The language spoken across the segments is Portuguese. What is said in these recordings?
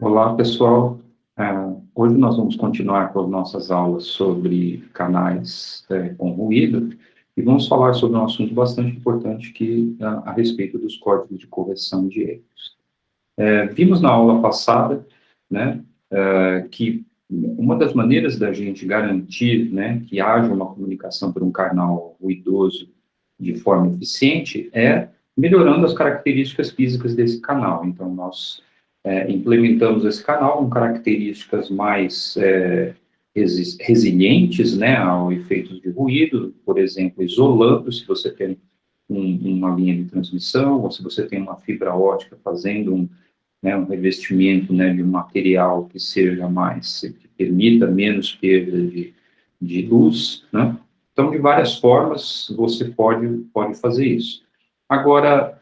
Olá, pessoal. Hoje nós vamos continuar com as nossas aulas sobre canais com ruído e vamos falar sobre um assunto bastante importante a respeito dos códigos de correção de erros. Vimos na aula passada, né, que uma das maneiras da gente garantir, né, que haja uma comunicação por um canal ruidoso de forma eficiente é melhorando as características físicas desse canal. Então, nós implementamos esse canal com características mais resilientes, né, ao efeitos de ruído, por exemplo, isolando, se você tem uma linha de transmissão, ou se você tem uma fibra ótica fazendo um revestimento, né, de um material que seja mais, que permita menos perda de luz, né? Então, de várias formas, você pode fazer isso. Agora,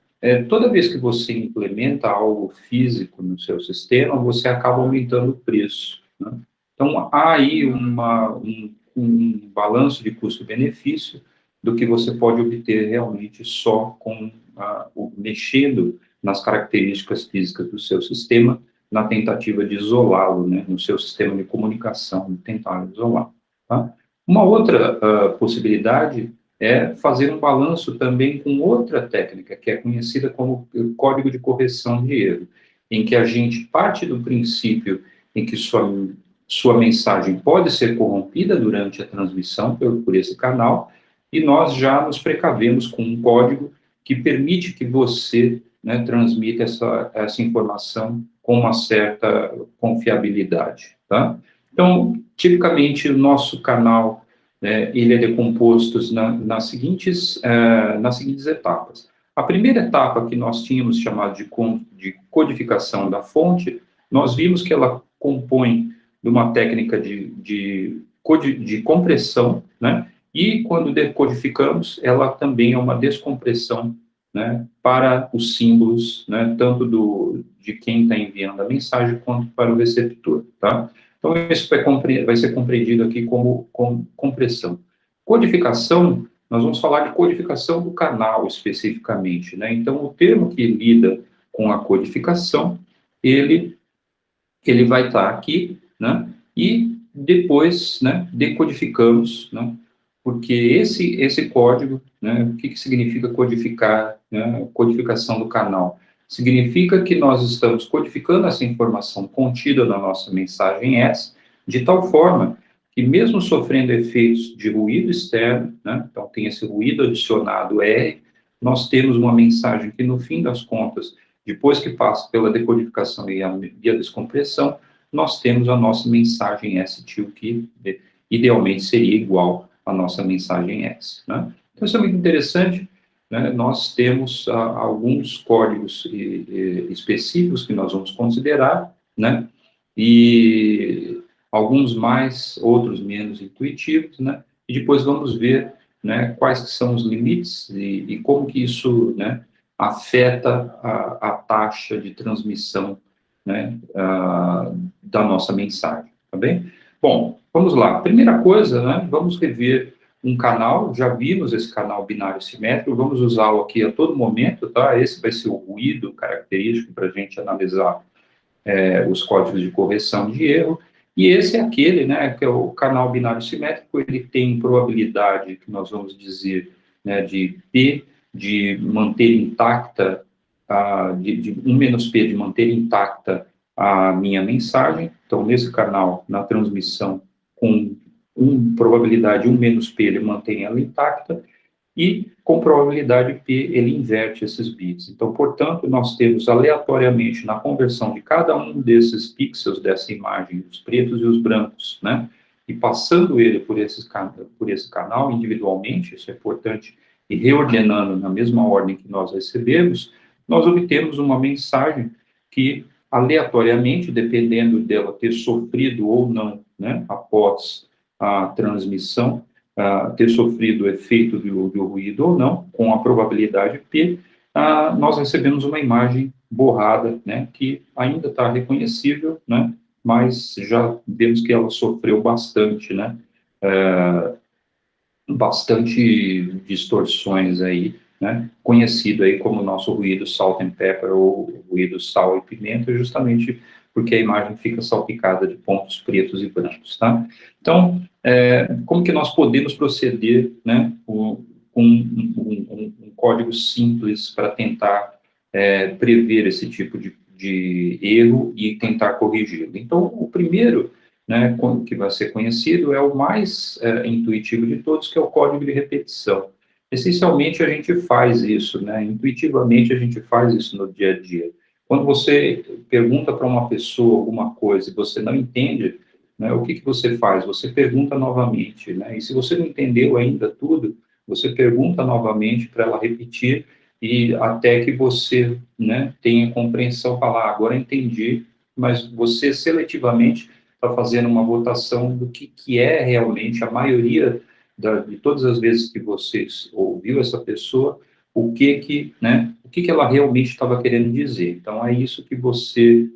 toda vez que você implementa algo físico no seu sistema, você acaba aumentando o preço, né? Então, há aí um balanço de custo-benefício do que você pode obter realmente só mexendo nas características físicas do seu sistema, na tentativa de isolá-lo, né, no seu sistema de comunicação, tentar isolar. Tá? Uma outra possibilidade é fazer um balanço também com outra técnica, que é conhecida como código de correção de erro, em que a gente parte do princípio em que sua mensagem pode ser corrompida durante a transmissão por esse canal, e nós já nos precavemos com um código que permite que você, né, transmita essa informação com uma certa confiabilidade, tá? Então, tipicamente, o nosso canal, ele é decomposto nas seguintes etapas. A primeira etapa que nós tínhamos chamado de codificação da fonte, nós vimos que ela compõe de uma técnica de compressão, né? E quando decodificamos, ela também é uma descompressão, né, para os símbolos, né, tanto de quem está enviando a mensagem quanto para o receptor, tá? Então, isso vai ser compreendido aqui como compressão. Codificação, nós vamos falar de codificação do canal especificamente, né? Então, o termo que lida com a codificação, ele vai estar aqui, né? E depois, né, decodificamos, né? Porque esse código, né, o que significa codificar, né, codificação do canal? Significa que nós estamos codificando essa informação contida na nossa mensagem S, de tal forma que mesmo sofrendo efeitos de ruído externo, né, então tem esse ruído adicionado R, nós temos uma mensagem que, no fim das contas, depois que passa pela decodificação e a descompressão, nós temos a nossa mensagem S-TIL, que idealmente seria igual à nossa mensagem S, né? Então, isso é muito interessante, né? Nós temos alguns códigos específicos que nós vamos considerar, né? E alguns mais, outros menos intuitivos, né? E depois vamos ver, né, quais são os limites e como que isso, né, afeta a taxa de transmissão, né, da nossa mensagem, tá bem? Bom, vamos lá. Primeira coisa, né, vamos rever um canal, já vimos esse canal binário simétrico, vamos usá-lo aqui a todo momento, tá? Esse vai ser o ruído característico para a gente analisar os códigos de correção de erro, e esse é aquele, né, que é o canal binário simétrico, ele tem probabilidade, que nós vamos dizer, né, de P, de manter intacta, de 1 menos P, de manter intacta a minha mensagem. Então, nesse canal, na transmissão, com probabilidade 1 menos P, ele mantém ela intacta, e com probabilidade P, ele inverte esses bits. Então, portanto, nós temos aleatoriamente na conversão de cada um desses pixels dessa imagem, os pretos e os brancos, né? E passando ele por esse canal individualmente, isso é importante, e reordenando na mesma ordem que nós recebemos, nós obtemos uma mensagem que, aleatoriamente, dependendo dela ter sofrido ou não, né, após a transmissão, ter sofrido o efeito do ruído ou não, com a probabilidade P, nós recebemos uma imagem borrada, né, que ainda está reconhecível, né, mas já vemos que ela sofreu bastante, né, bastante distorções aí, né, conhecido aí como o nosso ruído salt and pepper, ou ruído sal e pimenta, justamente porque a imagem fica salpicada de pontos pretos e brancos, tá? Então, como que nós podemos proceder, né, com um código simples para tentar prever esse tipo de erro e tentar corrigi-lo? Então, o primeiro, né, que vai ser conhecido é o mais intuitivo de todos, que é o código de repetição. Essencialmente, a gente faz isso, né, intuitivamente a gente faz isso no dia a dia. Quando você pergunta para uma pessoa alguma coisa e você não entende, né, o que você faz? Você pergunta novamente, né, e se você não entendeu ainda tudo, você pergunta novamente para ela repetir, e até que você, né, tenha compreensão, falar, agora entendi, mas você seletivamente está fazendo uma votação do que é realmente a maioria de todas as vezes que você ouviu essa pessoa, né, o que ela realmente estava querendo dizer. Então, é isso que você,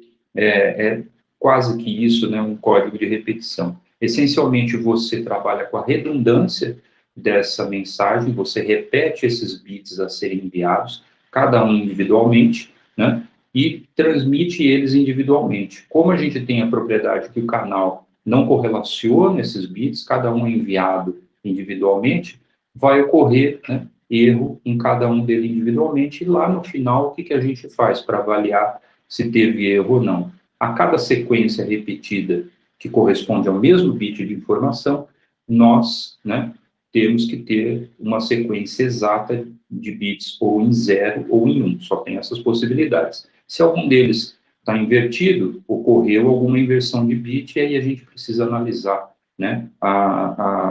quase que isso, né, um código de repetição. Essencialmente, você trabalha com a redundância dessa mensagem, você repete esses bits a serem enviados, cada um individualmente, né, e transmite eles individualmente. Como a gente tem a propriedade que o canal não correlaciona esses bits, cada um é enviado individualmente, vai ocorrer, né, erro em cada um deles individualmente, e lá no final, o que a gente faz para avaliar se teve erro ou não? A cada sequência repetida que corresponde ao mesmo bit de informação, nós, né, temos que ter uma sequência exata de bits ou em 0 ou em 1, só tem essas possibilidades. Se algum deles está invertido, ocorreu alguma inversão de bit, e aí a gente precisa analisar, né,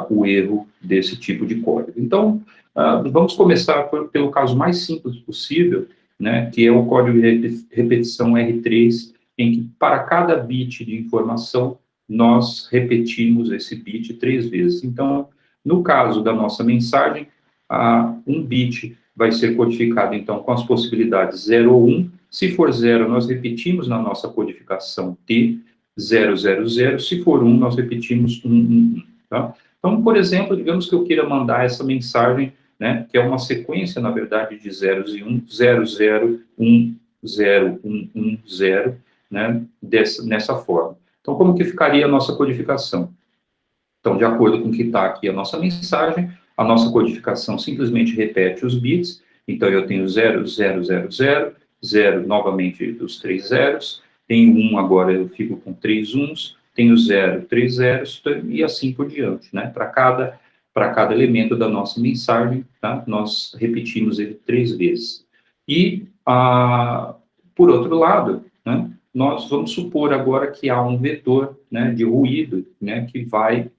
o erro desse tipo de código. Então, vamos começar pelo caso mais simples possível, né, que é o código de repetição R3, em que para cada bit de informação, nós repetimos esse bit 3 vezes. Então, no caso da nossa mensagem, um bit vai ser codificado, então, com as possibilidades 0 ou 1. Se for 0, nós repetimos na nossa codificação T, 0, 0, 0. Se for 1, nós repetimos 1, 1, 1. Tá? Então, por exemplo, digamos que eu queira mandar essa mensagem, né, que é uma sequência, na verdade, de zeros e 1, 0, 0, 1, 0, 1, 1, 0, né, nessa forma. Então, como que ficaria a nossa codificação? Então, de acordo com o que está aqui a nossa mensagem, a nossa codificação simplesmente repete os bits. Então, eu tenho 0, 0, 0, 0, 0 novamente dos 3 zeros, tenho 1, agora eu fico com 3 uns, tenho 0, 3 zeros, e assim por diante, né? Para cada elemento da nossa mensagem, tá? Nós repetimos ele 3 vezes. E, por outro lado, né, nós vamos supor agora que há um vetor, né, de ruído, né, que vai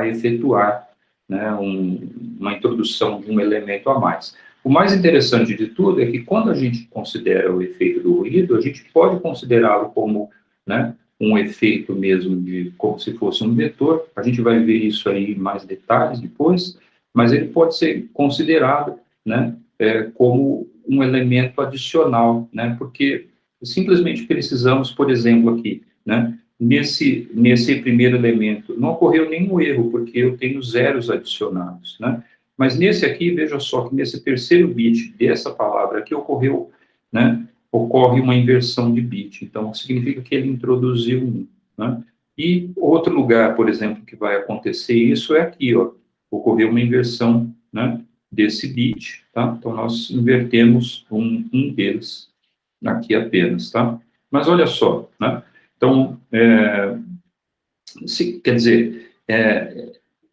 efetuar, né, uma introdução de um elemento a mais. O mais interessante de tudo é que quando a gente considera o efeito do ruído, a gente pode considerá-lo como, né, um efeito mesmo como se fosse um vetor. A gente vai ver isso aí em mais detalhes depois, mas ele pode ser considerado, né, como um elemento adicional, né, porque simplesmente precisamos, por exemplo, aqui, né, nesse primeiro elemento, não ocorreu nenhum erro, porque eu tenho zeros adicionados, né? Mas nesse aqui, veja só que nesse terceiro bit dessa palavra aqui ocorreu, né? Ocorre uma inversão de bit, então significa que ele introduziu um, né? E outro lugar, por exemplo, que vai acontecer isso é aqui, ó, ocorreu uma inversão, né, desse bit, tá? Então nós invertemos um deles aqui apenas, tá? Mas olha só, né? Então, quer dizer,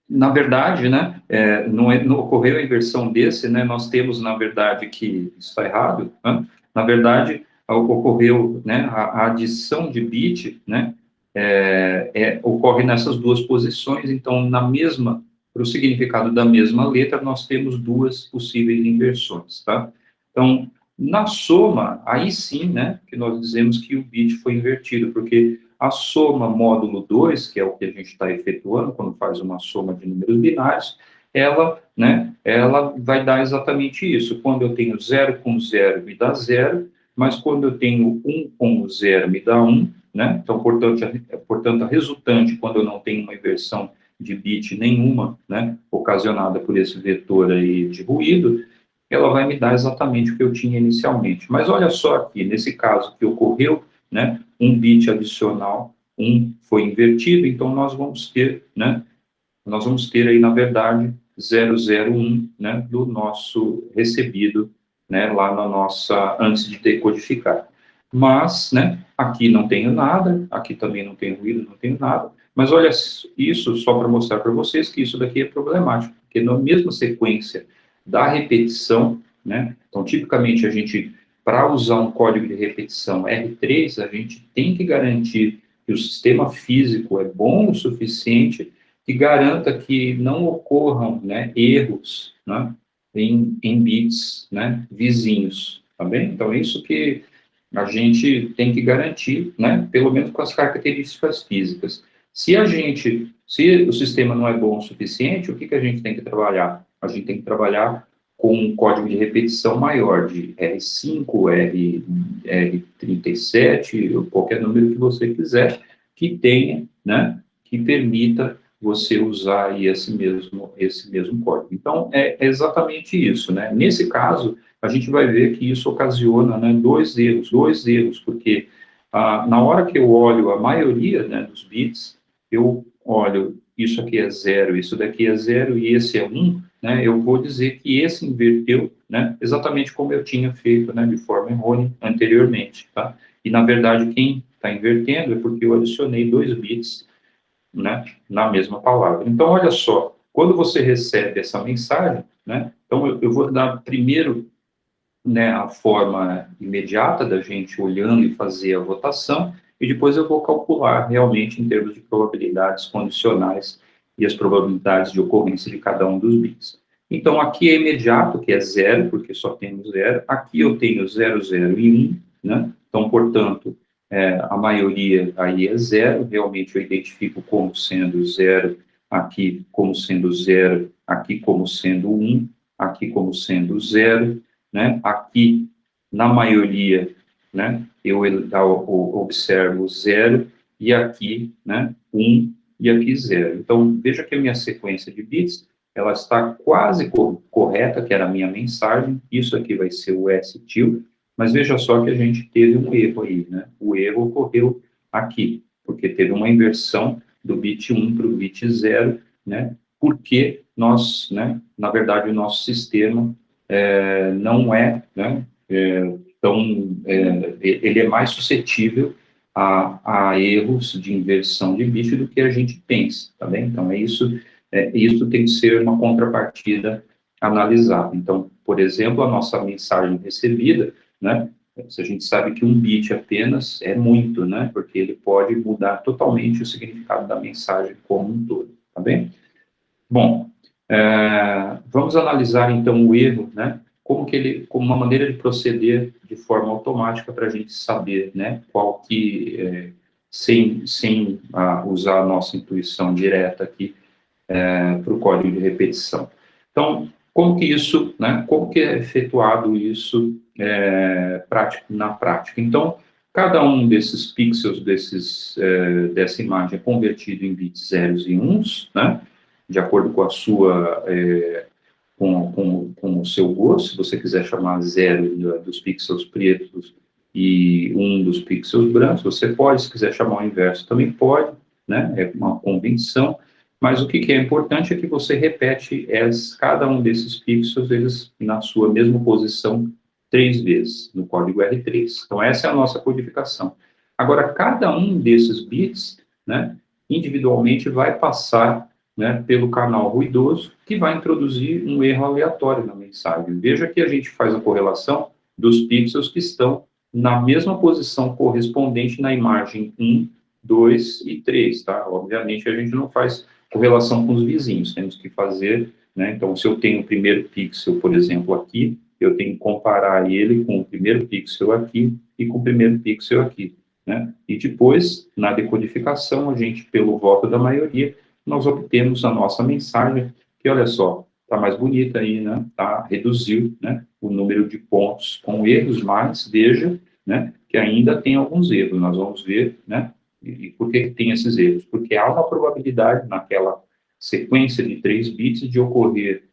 na verdade, né, não ocorreu a inversão desse, né, nós temos, na verdade, que isso está errado, né? Na verdade, ocorreu, né, a adição de bit, né, ocorre nessas duas posições, então, para o significado da mesma letra, nós temos duas possíveis inversões, tá? Então, na soma, aí sim, né, que nós dizemos que o bit foi invertido, porque a soma módulo 2, que é o que a gente está efetuando quando faz uma soma de números binários, ela, né, ela vai dar exatamente isso. Quando eu tenho 0 com 0, me dá 0, mas quando eu tenho 1 com 0, me dá 1, né? Então, portanto, a resultante, quando eu não tenho uma inversão de bit nenhuma, né, ocasionada por esse vetor aí de ruído, ela vai me dar exatamente o que eu tinha inicialmente. Mas olha só aqui, nesse caso que ocorreu né, um bit adicional, um foi invertido, então nós vamos ter, né, aí, na verdade, 001, né, do nosso recebido, né, lá na nossa, antes de decodificar. Mas, né, aqui não tenho nada, aqui também não tem ruído, não tenho nada, mas olha, isso só para mostrar para vocês que isso daqui é problemático, porque na mesma sequência da repetição, né, então, tipicamente, a gente, para usar um código de repetição R3, a gente tem que garantir que o sistema físico é bom o suficiente que garanta que não ocorram, né, erros, né, em bits, né, vizinhos, tá bem? Então, isso que a gente tem que garantir, né, pelo menos com as características físicas. Se o sistema não é bom o suficiente, o que que a gente tem que trabalhar? A gente tem que trabalhar com um código de repetição maior, de R5, R37, ou qualquer número que você quiser, que tenha, né, que permita você usar aí esse mesmo código. Então, é exatamente isso, né? Nesse caso, a gente vai ver que isso ocasiona, né, dois erros, porque na hora que eu olho a maioria, né, dos bits, eu olho isso aqui é 0, isso daqui é 0 e esse é 1, né, eu vou dizer que esse inverteu, né, exatamente como eu tinha feito, né, de forma errônea anteriormente, tá? E, na verdade, quem está invertendo é porque eu adicionei 2 bits, né, na mesma palavra. Então, olha só, quando você recebe essa mensagem, né, então eu vou dar primeiro, né, a forma imediata da gente olhando e fazer a votação, e depois eu vou calcular realmente em termos de probabilidades condicionais e as probabilidades de ocorrência de cada um dos bits. Então, aqui é imediato, que é 0, porque só temos 0. Aqui eu tenho 0, 0 e 1, né? Então, portanto, a maioria aí é 0, realmente eu identifico como sendo 0, aqui como sendo 0, aqui como sendo 1, aqui como sendo 0, né? Aqui, na maioria, né, eu observo 0, e aqui, né, 1, e aqui 0. Então, veja que a minha sequência de bits, ela está quase correta, que era a minha mensagem, isso aqui vai ser o S-til, mas veja só que a gente teve um erro aí, né? O erro ocorreu aqui, porque teve uma inversão do bit 1 para o bit 0, né? Porque nós, né, na verdade, o nosso sistema não é, né, ele é mais suscetível a erros de inversão de bit do que a gente pensa, tá bem? Então, isso tem que ser uma contrapartida analisada. Então, por exemplo, a nossa mensagem recebida, né, se a gente sabe que um bit apenas é muito, né, porque ele pode mudar totalmente o significado da mensagem como um todo, tá bem? Bom, vamos analisar então o erro, né? Como uma maneira de proceder de forma automática para a gente saber, né? Qual que, sem usar a nossa intuição direta aqui para o código de repetição. Então, como que isso, né? Como que é efetuado isso na prática? Então, cada um desses pixels dessa imagem é convertido em bits zeros e uns, né? De acordo com a sua, com o seu gosto, se você quiser chamar 0 dos pixels pretos e 1 dos pixels brancos, você pode, se quiser chamar o inverso, também pode, né, é uma convenção, mas o que é importante é que você repete cada um desses pixels, eles na sua mesma posição 3 vezes, no código R3. Então, essa é a nossa codificação. Agora, cada um desses bits, né, individualmente vai passar, né, pelo canal ruidoso, que vai introduzir um erro aleatório na mensagem. Veja que a gente faz a correlação dos pixels que estão na mesma posição correspondente na imagem 1, 2 e 3, tá? Obviamente, a gente não faz correlação com os vizinhos, temos que fazer, né? Então, se eu tenho o primeiro pixel, por exemplo, aqui, eu tenho que comparar ele com o primeiro pixel aqui e com o primeiro pixel aqui, né? E depois, na decodificação, a gente, pelo voto da maioria, nós obtemos a nossa mensagem, que, olha só, está mais bonita aí, né? Reduziu, né, o número de pontos com erros, mas veja, né, que ainda tem alguns erros. Nós vamos ver, né, e por que tem esses erros? Porque há uma probabilidade naquela sequência de 3 bits de ocorrer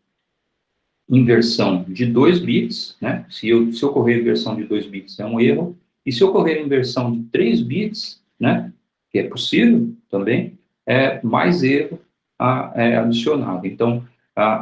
inversão de 2 bits, né? Se ocorrer inversão de 2 bits é um erro, E se ocorrer a inversão de 3 bits, né, que é possível também, mais erro é adicionado. Então,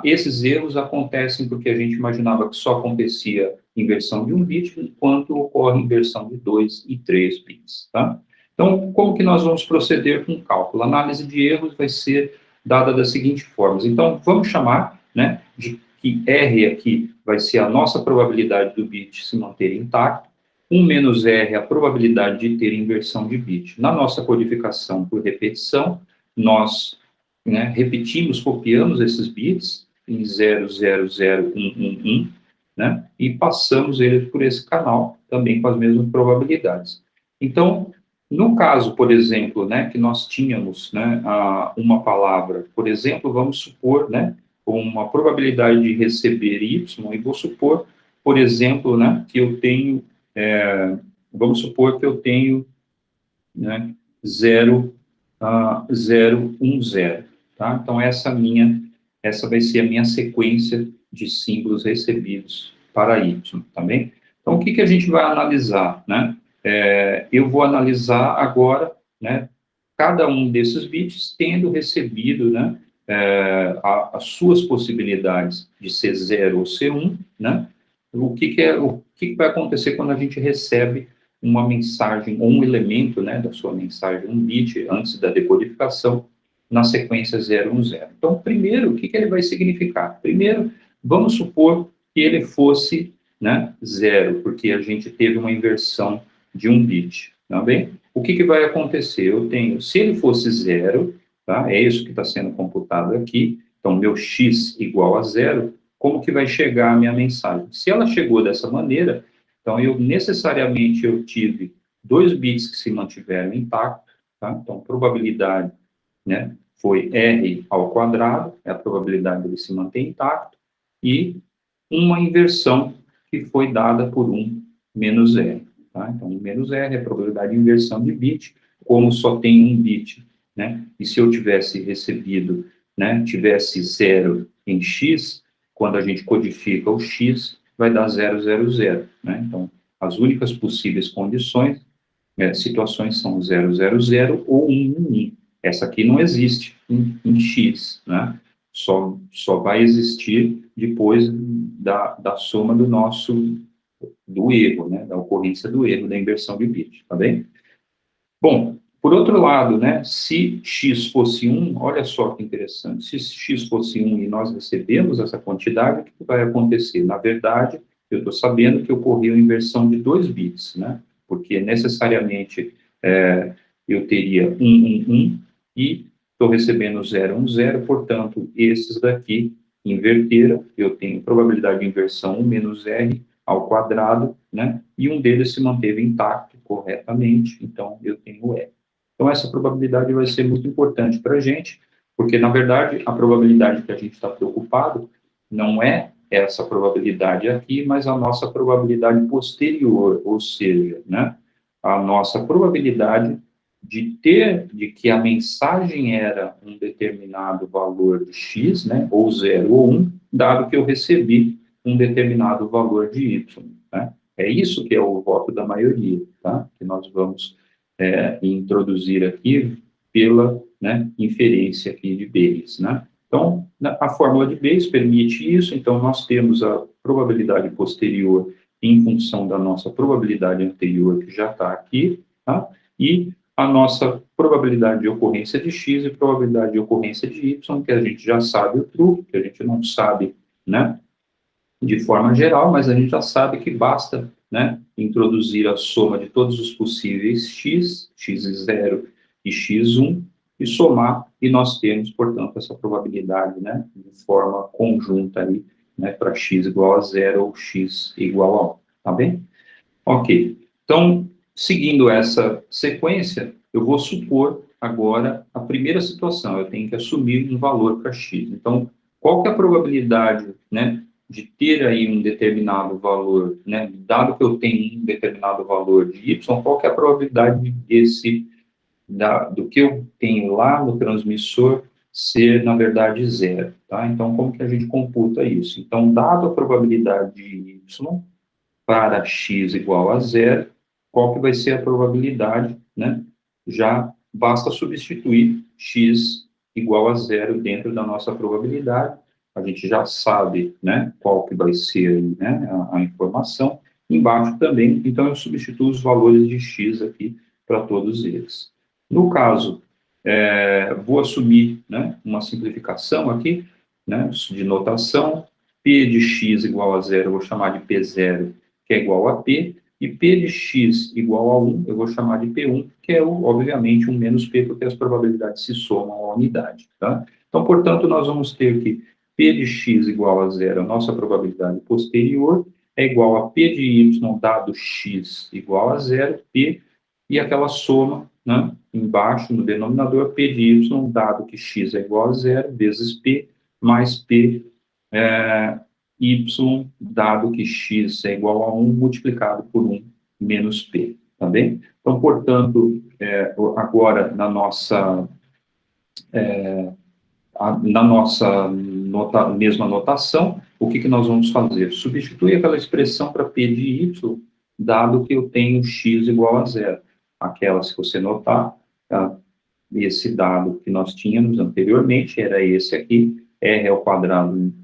esses erros acontecem porque a gente imaginava que só acontecia inversão de 1 bit, enquanto ocorre inversão de 2 e 3 bits, tá? Então, como que nós vamos proceder com o cálculo? A análise de erros vai ser dada da seguinte forma. Então, vamos chamar, né, de que R aqui vai ser a nossa probabilidade do bit se manter intacto, 1 menos R é a probabilidade de ter inversão de bit. Na nossa codificação por repetição, nós, né, repetimos, copiamos esses bits em 0, 0, 0, 1, 1, 1, né, e passamos eles por esse canal, também com as mesmas probabilidades. Então, no caso, por exemplo, né, que nós tínhamos, né, uma palavra, por exemplo, vamos supor, né, uma probabilidade de receber y, e vou supor, por exemplo, né, que eu tenho, vamos supor que eu tenho, né, 0, 0, 1, 0, tá? Então, essa vai ser a minha sequência de símbolos recebidos para y, tá bem? Então, o que que a gente vai analisar, né? Eu vou analisar agora, né, cada um desses bits tendo recebido, né, as suas possibilidades de ser 0 ou ser 1, né? O que vai acontecer quando a gente recebe uma mensagem, ou um elemento, né, da sua mensagem, um bit, antes da decodificação, na sequência 0, 1, 0. Então, primeiro, o que ele vai significar? Primeiro, vamos supor que ele fosse, né, 0, porque a gente teve uma inversão de um bit, tá bem? O que vai acontecer? Eu tenho, se ele fosse 0, tá? É isso que está sendo computado aqui, então, meu x igual a 0, como que vai chegar a minha mensagem? Se ela chegou dessa maneira, então, necessariamente eu tive 2 bits que se mantiveram intactos, tá? Então, probabilidade, né, foi R ao quadrado, é a probabilidade dele se manter intacto, e uma inversão que foi dada por 1 menos R, tá? Então, menos R é a probabilidade de inversão de bit, como só tem um bit, né, e se eu tivesse recebido, né, tivesse 0 em x, quando a gente codifica o x, vai dar 0, 0, 0, né? Então, as únicas possíveis condições, situações são 0, 0, 0 ou 1, 1, 1. Essa aqui não existe em x, né? Só vai existir depois da soma do erro, né? Da ocorrência do erro, da inversão de bit, tá bem? Bom, por outro lado, né, se x fosse 1, olha só que interessante, se x fosse 1 e nós recebemos essa quantidade, o que vai acontecer? Na verdade, eu estou sabendo que ocorreu a inversão de 2 bits, né, porque necessariamente eu teria 1, 1, 1, e estou recebendo 0, 1, 0, portanto, esses daqui inverteram, eu tenho probabilidade de inversão 1 menos r ao quadrado, né, e um deles se manteve intacto corretamente, então eu tenho R. Então, essa probabilidade vai ser muito importante para a gente, porque, na verdade, a probabilidade que a gente está preocupado não é essa probabilidade aqui, mas a nossa probabilidade posterior, ou seja, né, a nossa probabilidade de que a mensagem era um determinado valor de x, né, ou 0 ou 1, dado que eu recebi um determinado valor de y, né? É isso que é o voto da maioria, tá? Que nós vamos introduzir aqui pela, né, inferência aqui de Bayes, né? Então, a fórmula de Bayes permite isso, então nós temos a probabilidade posterior em função da nossa probabilidade anterior, que já está aqui, tá? E a nossa probabilidade de ocorrência de x e probabilidade de ocorrência de y, que a gente já sabe o truque, que a gente não sabe, né, de forma geral, mas a gente já sabe que basta, né, introduzir a soma de todos os possíveis x, x0 e x1, e somar, e nós temos, portanto, essa probabilidade, né, de forma conjunta aí, né, para x igual a 0 ou x igual a 1, tá bem? Ok, então, seguindo essa sequência, eu vou supor agora a primeira situação, eu tenho que assumir um valor para x. Então, qual que é a probabilidade, né, de ter aí um determinado valor, né, dado que eu tenho um determinado valor de y, qual que é a probabilidade do que eu tenho lá no transmissor ser, na verdade, 0, tá? Então, como que a gente computa isso? Então, dado a probabilidade de y para x igual a 0, qual que vai ser a probabilidade, né? Já basta substituir x igual a zero dentro da nossa probabilidade, a gente já sabe, né, qual que vai ser, né, a informação. Embaixo também, então eu substituo os valores de x aqui para todos eles. No caso, vou assumir, né, uma simplificação aqui, né, de notação, p de x igual a zero, eu vou chamar de p0, que é igual a p, e p de x igual a 1, eu vou chamar de p1, que é, obviamente, 1 menos p, porque as probabilidades se somam à unidade, tá? Então, portanto, nós vamos ter que p de x igual a zero, a nossa probabilidade posterior, é igual a p de y dado x igual a zero, p, e aquela soma, né, embaixo, no denominador, p de y dado que x é igual a zero, vezes p, mais p y, dado que x é igual a 1, multiplicado por 1 menos p, tá bem? Então, portanto, agora, na nossa mesma notação, o que nós vamos fazer? Substituir aquela expressão para p de y, dado que eu tenho x igual a zero. Aquela, se você notar, tá? Esse dado que nós tínhamos anteriormente era esse aqui, r ao quadrado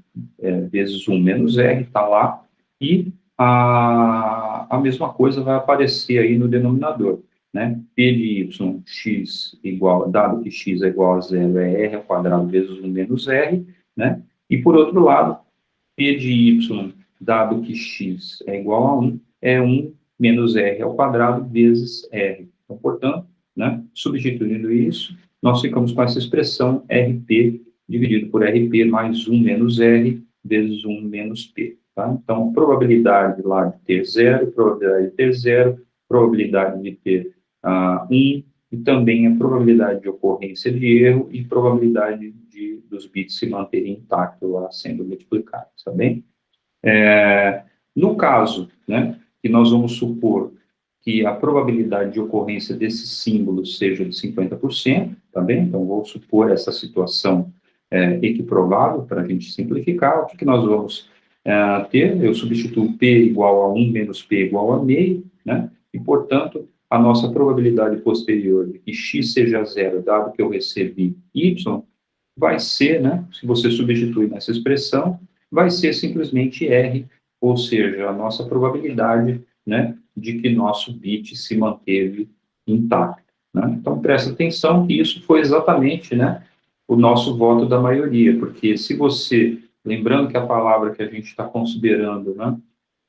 vezes 1 menos r, está lá, e a mesma coisa vai aparecer aí no denominador, né? P de y, x igual, dado que x é igual a zero, é r ao quadrado vezes 1 menos r, né? E por outro lado, P de y, dado que x é igual a 1, é 1 menos r ao quadrado vezes r. Então, portanto, né, substituindo isso, nós ficamos com essa expressão RP dividido por RP mais 1 menos R vezes 1 menos P. Tá? Então, probabilidade lá de ter zero, probabilidade de ter zero, probabilidade de ter 1, e também a probabilidade de ocorrência de erro e probabilidade dos bits se manterem intactos lá sendo multiplicados, tá bem? No caso, né, que nós vamos supor que a probabilidade de ocorrência desse símbolo seja de 50%, tá bem? Então, vou supor essa situação equiprovável para a gente simplificar. O que nós vamos ter? Eu substituo P igual a 1 menos P igual a meio, né? E, portanto, a nossa probabilidade posterior de que x seja zero, dado que eu recebi y, vai ser, né, se você substituir nessa expressão, vai ser simplesmente R, ou seja, a nossa probabilidade, né, de que nosso bit se manteve intacto, né? Então, presta atenção que isso foi exatamente, né, o nosso voto da maioria, porque se você, lembrando que a palavra que a gente está considerando, né,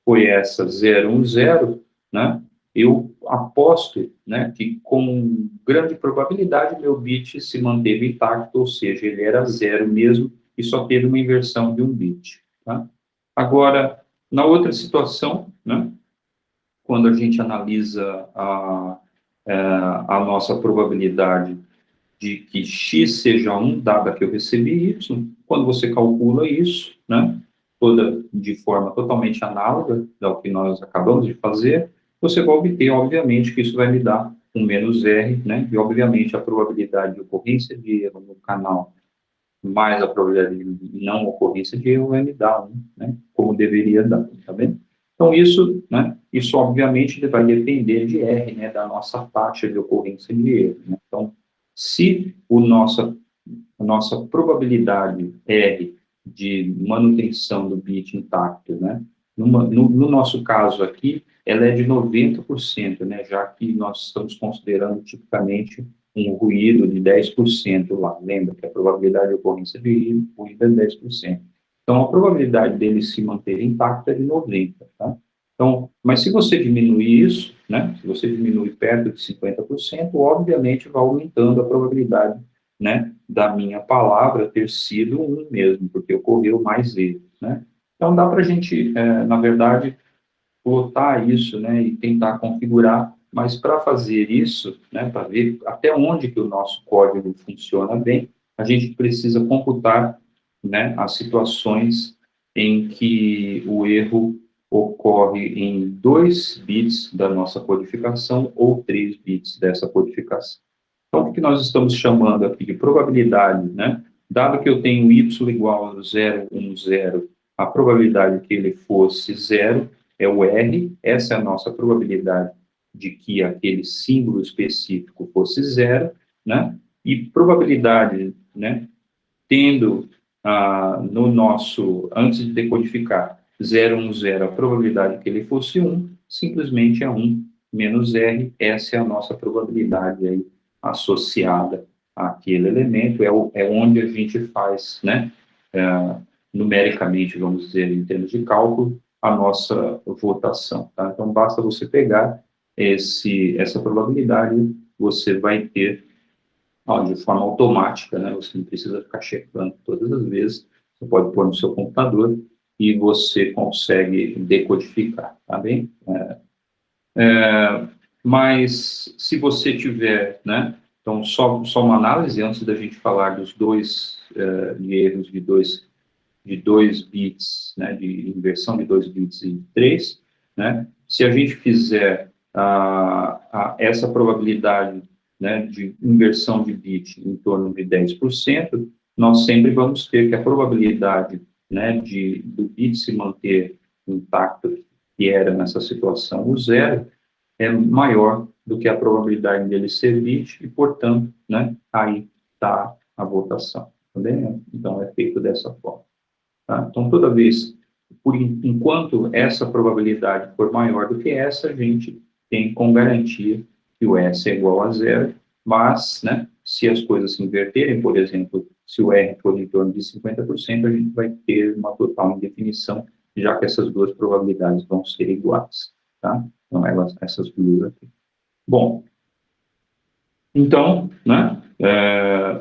foi essa 010, né, eu aposto, né, que com grande probabilidade meu bit se manteve intacto, ou seja, ele era zero mesmo e só teve uma inversão de um bit. Tá? Agora, na outra situação, né, quando a gente analisa a nossa probabilidade de que x seja 1, dada que eu recebi y, quando você calcula isso, né, de forma totalmente análoga ao que nós acabamos de fazer, você vai obter, obviamente, que isso vai me dar um menos R, né, e, obviamente, a probabilidade de ocorrência de erro no canal mais a probabilidade de não ocorrência de erro vai me dar 1, né, como deveria dar, tá bem? Então, isso, né, isso, obviamente, vai depender de R, né, da nossa taxa de ocorrência de erro, né? Então, se a nossa probabilidade R de manutenção do bit intacto, né, no nosso caso aqui, ela é de 90%, né, já que nós estamos considerando tipicamente um ruído de 10% lá. Lembra que a probabilidade de ocorrência de ruído é 10%. Então, a probabilidade dele se manter intacto é de 90%. Tá? Então, mas se você diminuir isso, né, se você diminuir perto de 50%, obviamente vai aumentando a probabilidade, né, da minha palavra ter sido 1 mesmo, porque ocorreu mais erros, né? Então, dá para a gente, na verdade, plotar isso, né, e tentar configurar, mas para fazer isso, né, para ver até onde que o nosso código funciona bem, a gente precisa computar, né, as situações em que o erro ocorre em 2 bits da nossa codificação ou 3 bits dessa codificação. Então, o que nós estamos chamando aqui de probabilidade, né? Dado que eu tenho y igual a 010, a probabilidade que ele fosse 0 é o R, essa é a nossa probabilidade de que aquele símbolo específico fosse zero, né? E probabilidade, né? Tendo no nosso, antes de decodificar, 010, a probabilidade que ele fosse 1, simplesmente é 1 menos R, essa é a nossa probabilidade aí associada àquele elemento, é onde a gente faz, né, numericamente, vamos dizer, em termos de cálculo, a nossa votação, tá? Então, basta você pegar essa probabilidade, você vai ter de forma automática, né? Você não precisa ficar checando todas as vezes, você pode pôr no seu computador e você consegue decodificar, tá bem? Mas se você tiver, né? Então, só uma análise antes da gente falar dos dois de erros de dois bits, né? De inversão de 2 bits e 3, né? Se a gente fizer essa probabilidade, né, de inversão de bit em torno de 10%, nós sempre vamos ter que a probabilidade, né, do bit se manter intacto, que era nessa situação o zero, é maior do que a probabilidade dele ser bit e, portanto, né, aí está a votação. Tá bem? Então, é feito dessa forma. Tá? Então, toda vez, enquanto essa probabilidade for maior do que essa, a gente tem com garantia que o S é igual a zero, mas, né, se as coisas se inverterem, por exemplo, se o R for em torno de 50%, a gente vai ter uma total indefinição, já que essas duas probabilidades vão ser iguais, tá? Então, essas duas aqui. Bom, então, né,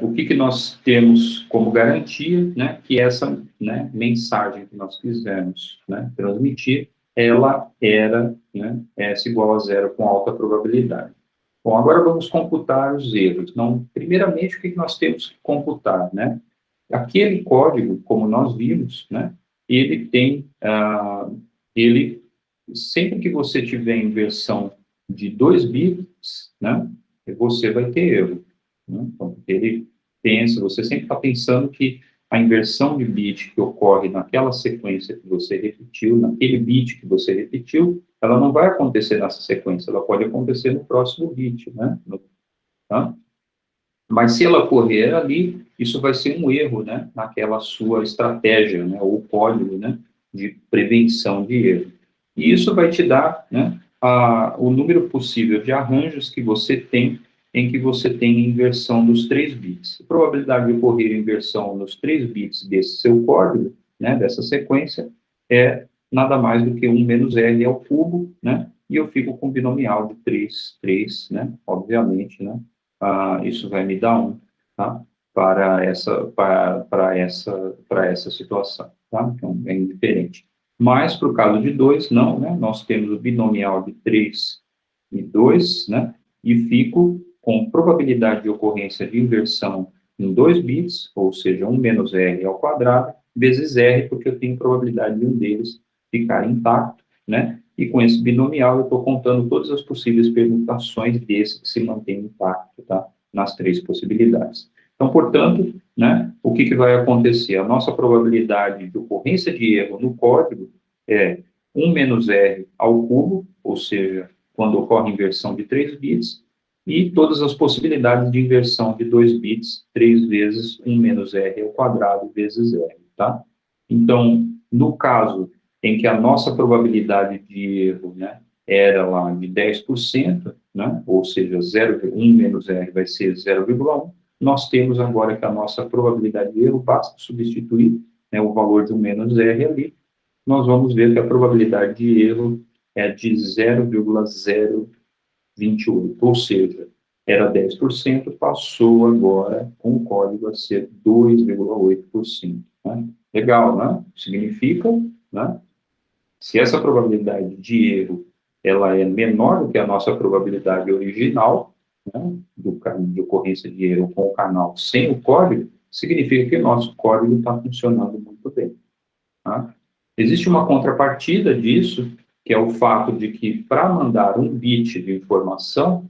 o que nós temos como garantia, né, que essa, né, mensagem que nós quisermos, né, transmitir, ela era, né, S igual a zero com alta probabilidade. Bom, agora vamos computar os erros. Então, primeiramente, o que nós temos que computar, né? Aquele código, como nós vimos, né, ele tem, sempre que você tiver inversão de 2 bits, né, você vai ter erro. Né? Então, ele pensa, você sempre está pensando que a inversão de bit que ocorre naquela sequência que você repetiu, naquele bit que você repetiu, ela não vai acontecer nessa sequência, ela pode acontecer no próximo bit, né? Tá? Mas se ela ocorrer ali, isso vai ser um erro, né? Naquela sua estratégia, né? Ou código, né? De prevenção de erro. E isso vai te dar, né? O número possível de arranjos que você tem em que você tem inversão dos 3 bits. A probabilidade de ocorrer inversão nos 3 bits desse seu código, né? Dessa sequência, é nada mais do que 1 menos R ao cubo, né? E eu fico com um binomial de 3, né? Obviamente, né? Isso vai me dar 1, tá? Para essa situação, tá? Então, é indiferente. Mas, para o caso de 2, não, né? Nós temos o binomial de 3 e 2, né? E fico com probabilidade de ocorrência de inversão em 2 bits, ou seja, 1 menos R ao quadrado, vezes R, porque eu tenho probabilidade de um deles ficar intacto, né? E com esse binomial eu estou contando todas as possíveis permutações desse que se mantém intacto, tá? Nas 3 possibilidades. Então, portanto, né, o que vai acontecer? A nossa probabilidade de ocorrência de erro no código é 1 menos R ao cubo, ou seja, quando ocorre inversão de 3 bits, e todas as possibilidades de inversão de 2 bits, 3 vezes 1 menos R ao quadrado vezes R, tá? Então, no caso em que a nossa probabilidade de erro, né, era lá de 10%, né, ou seja, 1 menos R vai ser 0,1, nós temos agora que a nossa probabilidade de erro, basta substituir, né, o valor de 1 menos R ali, nós vamos ver que a probabilidade de erro é de 0,028, ou seja, era 10%, passou agora com o código a ser 2,8%. Né? Legal, né? Significa, né? Se essa probabilidade de erro ela é menor do que a nossa probabilidade original, né, de ocorrência de erro com o canal sem o código, significa que o nosso código está funcionando muito bem. Tá? Existe uma contrapartida disso, que é o fato de que para mandar um bit de informação,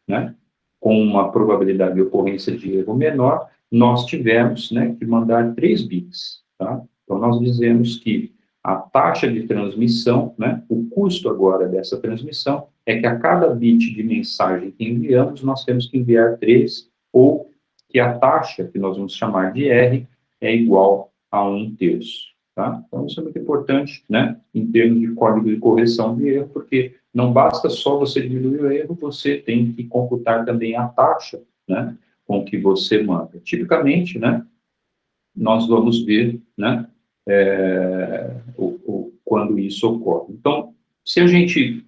né, com uma probabilidade de ocorrência de erro menor, nós tivemos, né, que mandar 3 bits. Tá? Então, nós dizemos que a taxa de transmissão, né, o custo agora dessa transmissão é que a cada bit de mensagem que enviamos, nós temos que enviar 3, ou que a taxa, que nós vamos chamar de R, é igual a 1/3. Tá? Então, isso é muito importante, né, em termos de código de correção de erro, porque não basta só você diminuir o erro, você tem que computar também a taxa, né, com que você manda. Tipicamente, né, nós vamos ver, né, quando isso ocorre. Então, se a gente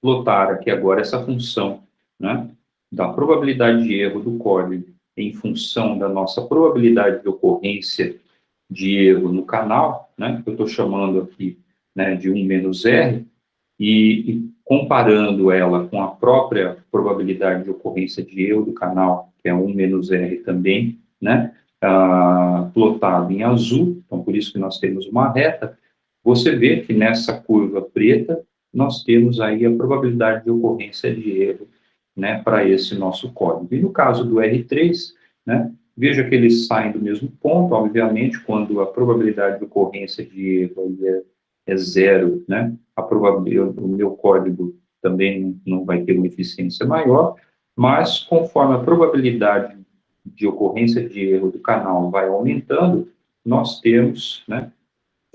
plotar aqui agora essa função, né, da probabilidade de erro do código em função da nossa probabilidade de ocorrência de erro no canal, né, que eu estou chamando aqui, né, de 1 menos R, e comparando ela com a própria probabilidade de ocorrência de erro do canal, que é 1 menos R também, né, plotado em azul, então por isso que nós temos uma reta, você vê que nessa curva preta, nós temos aí a probabilidade de ocorrência de erro, né, para esse nosso código. E no caso do R3, né, veja que eles saem do mesmo ponto, obviamente, quando a probabilidade de ocorrência de erro é zero, né, o meu código também não vai ter uma eficiência maior, mas conforme a probabilidade de ocorrência de erro do canal vai aumentando, nós temos, né,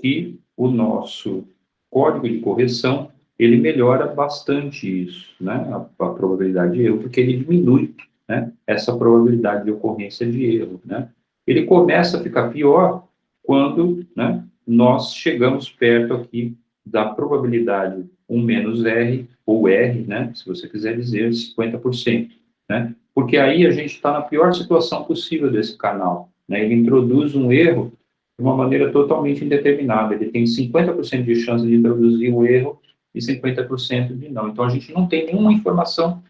que o nosso código de correção, ele melhora bastante isso, né, a probabilidade de erro, porque ele diminui, né, essa probabilidade de ocorrência de erro, né. Ele começa a ficar pior quando, né, nós chegamos perto aqui da probabilidade 1 menos R, ou R, né, se você quiser dizer, 50%, né, porque aí a gente está na pior situação possível desse canal, né, ele introduz um erro de uma maneira totalmente indeterminada. Ele tem 50% de chance de introduzir o erro e 50% de não. Então, a gente não tem nenhuma informação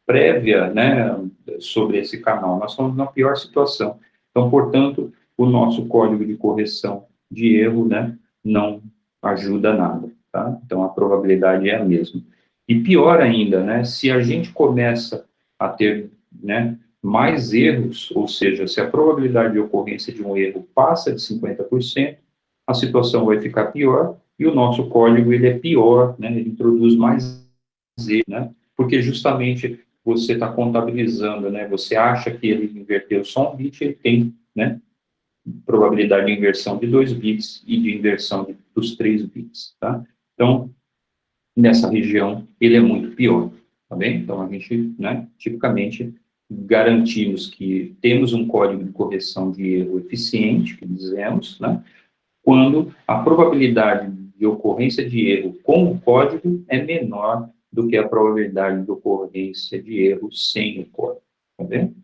prévia, né, sobre esse canal. Nós estamos na pior situação. Então, portanto, o nosso código de correção de erro, né, não ajuda nada. Tá? Então, a probabilidade é a mesma. E pior ainda, né, se a gente começa a ter, né, mais erros, ou seja, se a probabilidade de ocorrência de um erro passa de 50%, a situação vai ficar pior e o nosso código ele é pior, né, ele introduz mais erros, né, porque justamente você está contabilizando, né, você acha que ele inverteu só um bit, ele tem, né, probabilidade de inversão de 2 bits e de inversão dos 3 bits, tá? Então, nessa região, ele é muito pior, tá bem? Então, a gente, né, tipicamente, garantimos que temos um código de correção de erro eficiente, que dizemos, né, quando a probabilidade de ocorrência de erro com o código é menor do que a probabilidade de ocorrência de erro sem o código, tá bem?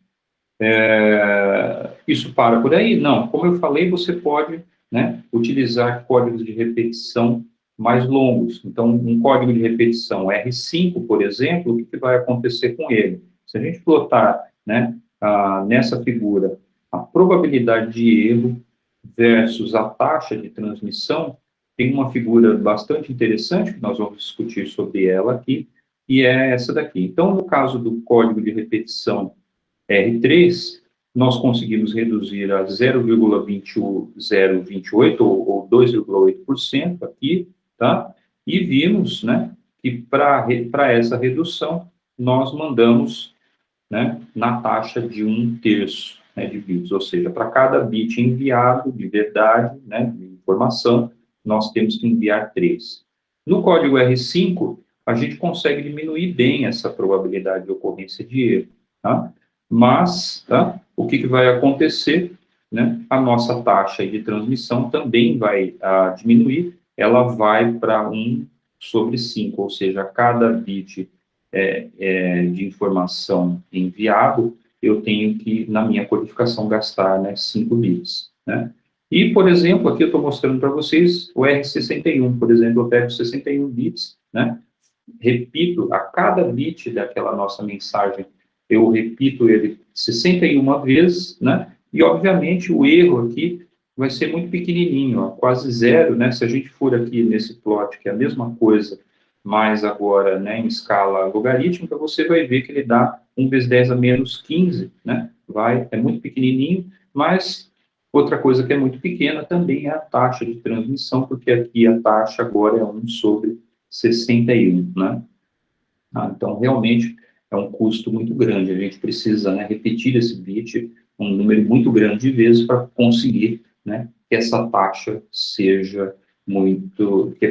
Isso para por aí? Não. Como eu falei, você pode, né, utilizar códigos de repetição mais longos. Então, um código de repetição R5, por exemplo, o que vai acontecer com ele? Se a gente plotar, né, nessa figura a probabilidade de erro versus a taxa de transmissão, tem uma figura bastante interessante, que nós vamos discutir sobre ela aqui, e é essa daqui. Então, no caso do código de repetição R3, nós conseguimos reduzir a 0,2028 ou 2,8% aqui, tá? E vimos, né, que para essa redução, nós mandamos, né, na taxa de 1/3, né, de bits, ou seja, para cada bit enviado de verdade, né, de informação, nós temos que enviar 3. No código R5, a gente consegue diminuir bem essa probabilidade de ocorrência de erro, tá? Mas, tá, o que vai acontecer, né, a nossa taxa de transmissão também vai diminuir, ela vai para 1/5, ou seja, cada bit de informação enviado, eu tenho que, na minha codificação, gastar, né, 5 bits, né? E, por exemplo, aqui eu estou mostrando para vocês o R61, por exemplo, eu pego 61 bits, né? Repito, a cada bit daquela nossa mensagem, eu repito ele 61 vezes, né? E, obviamente, o erro aqui vai ser muito pequenininho, ó, quase zero, né? Se a gente for aqui nesse plot, que é a mesma coisa, mas agora, né, em escala logarítmica, você vai ver que ele dá 1 vezes 10 a menos 15, né? É muito pequenininho, mas Outra coisa que é muito pequena também é a taxa de transmissão, porque aqui a taxa agora é 1/61, né? Então, realmente, é um custo muito grande. A gente precisa, né, repetir esse bit um número muito grande de vezes para conseguir, né, que essa taxa seja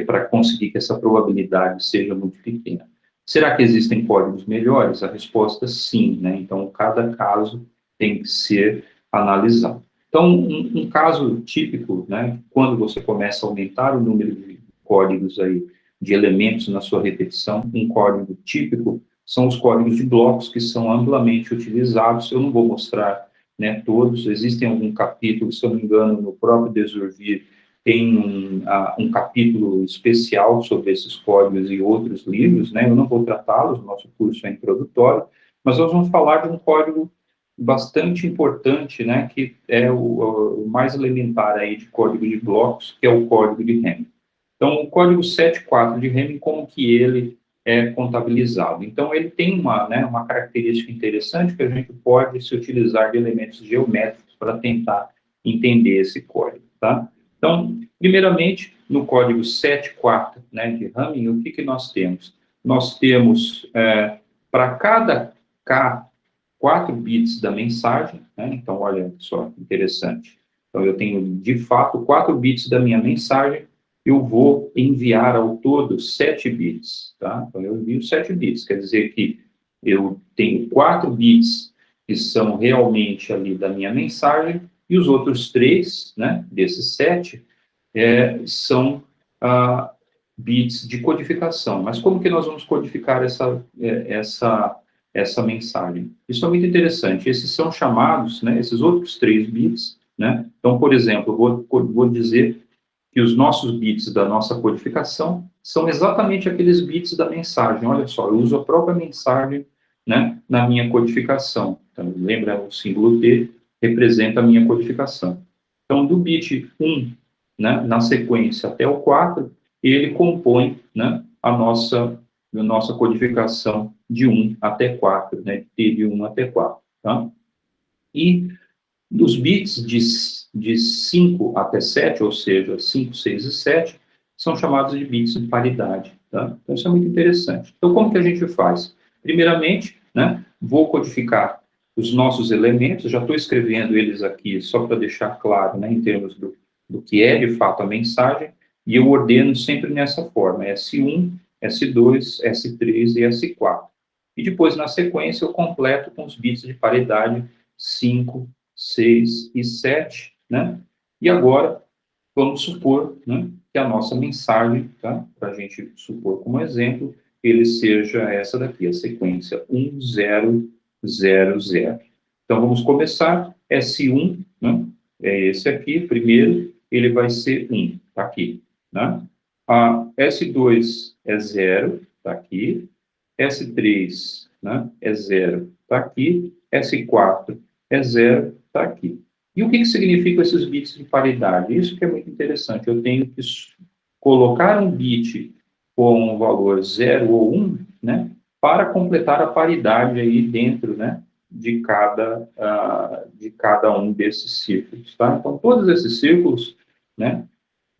para conseguir que essa probabilidade seja muito pequena. Será que existem códigos melhores? A resposta é sim, né? Então, cada caso tem que ser analisado. Então, um caso típico, né, quando você começa a aumentar o número de códigos aí, de elementos na sua repetição, um código típico são os códigos de blocos que são amplamente utilizados. Eu não vou mostrar, né, todos, existem algum capítulo, se eu não me engano, no próprio Desurvir, tem um capítulo especial sobre esses códigos e outros livros, né, eu não vou tratá-los, o nosso curso é introdutório, mas nós vamos falar de um código bastante importante, né, que é o mais elementar aí de código de blocos, que é o código de Hamming. Então, o código 7.4 de Hamming, como que ele é contabilizado? Então, ele tem uma característica interessante que a gente pode se utilizar de elementos geométricos para tentar entender esse código, tá? Então, primeiramente, no código 7.4, né, de Hamming, o que nós temos? Nós temos, para cada K, 4 bits da mensagem, né? Então, olha só, interessante. Então, eu tenho, de fato, 4 bits da minha mensagem, eu vou enviar ao todo 7 bits, tá? Então, eu envio 7 bits, quer dizer que eu tenho 4 bits que são realmente ali da minha mensagem, e os outros 3, né, desses 7, são bits de codificação. Mas como que nós vamos codificar essa mensagem? Isso é muito interessante. Esses são chamados, né, esses outros 3 bits, né? Então, por exemplo, eu vou dizer que os nossos bits da nossa codificação são exatamente aqueles bits da mensagem. Olha só, eu uso a própria mensagem, né, na minha codificação. Então, lembra, o símbolo T representa a minha codificação. Então, do bit 1, né, na sequência até o 4, ele compõe, né, a nossa codificação de 1 até 4, né, T de 1 até 4. Tá? E dos bits de 5 até 7, ou seja, 5, 6 e 7, são chamados de bits de paridade. Tá? Então, isso é muito interessante. Então, como que a gente faz? Primeiramente, né, vou codificar os nossos elementos, já estou escrevendo eles aqui só para deixar claro, né, em termos do que é, de fato, a mensagem, e eu ordeno sempre nessa forma, S1, S2, S3 e S4. E depois, na sequência, eu completo com os bits de paridade 5, 6 e 7, né? E agora, vamos supor, né, que a nossa mensagem, tá? Para a gente supor como exemplo, ele seja essa daqui, a sequência 1, 0, 0, 0. Então, vamos começar, S1, né? É esse aqui, primeiro, ele vai ser 1, tá aqui, né? A S2 é 0, tá aqui. S3, né, é 0, tá aqui. S4 é 0, está aqui. E o que significam esses bits de paridade? Isso que é muito interessante. Eu tenho que colocar um bit com um valor 0 ou 1, né, para completar a paridade aí dentro, né, de cada um desses círculos, tá? Então, todos esses círculos, né,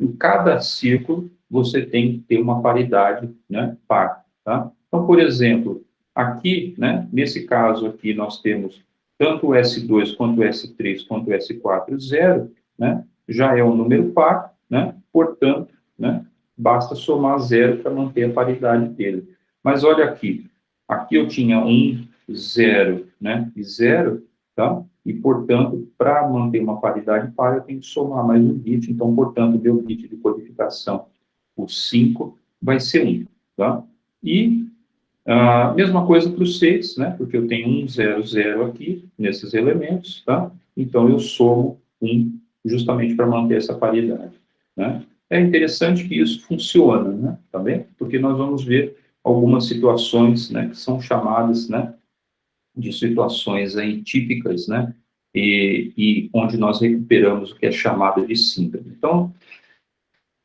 em cada círculo, você tem que ter uma paridade, né, par, tá? Então, por exemplo, aqui, né, nesse caso aqui, nós temos tanto o S2 quanto o S3 quanto o S4, 0, né, já é um número par, né, portanto, né, basta somar 0 para manter a paridade dele. Mas olha aqui eu tinha 1, 0, né, e 0, tá? E, portanto, para manter uma paridade par, eu tenho que somar mais um bit, então, portanto, meu bit de codificação, o 5, vai ser 1, tá? E mesma coisa para o 6, né? Porque eu tenho 1, 0, 0 aqui, nesses elementos, tá? Então, eu somo 1 justamente para manter essa paridade, né? É interessante que isso funciona, né? Tá bem? Porque nós vamos ver algumas situações, né, que são chamadas, né, de situações aí típicas, né? E onde nós recuperamos o que é chamado de síndrome. Então,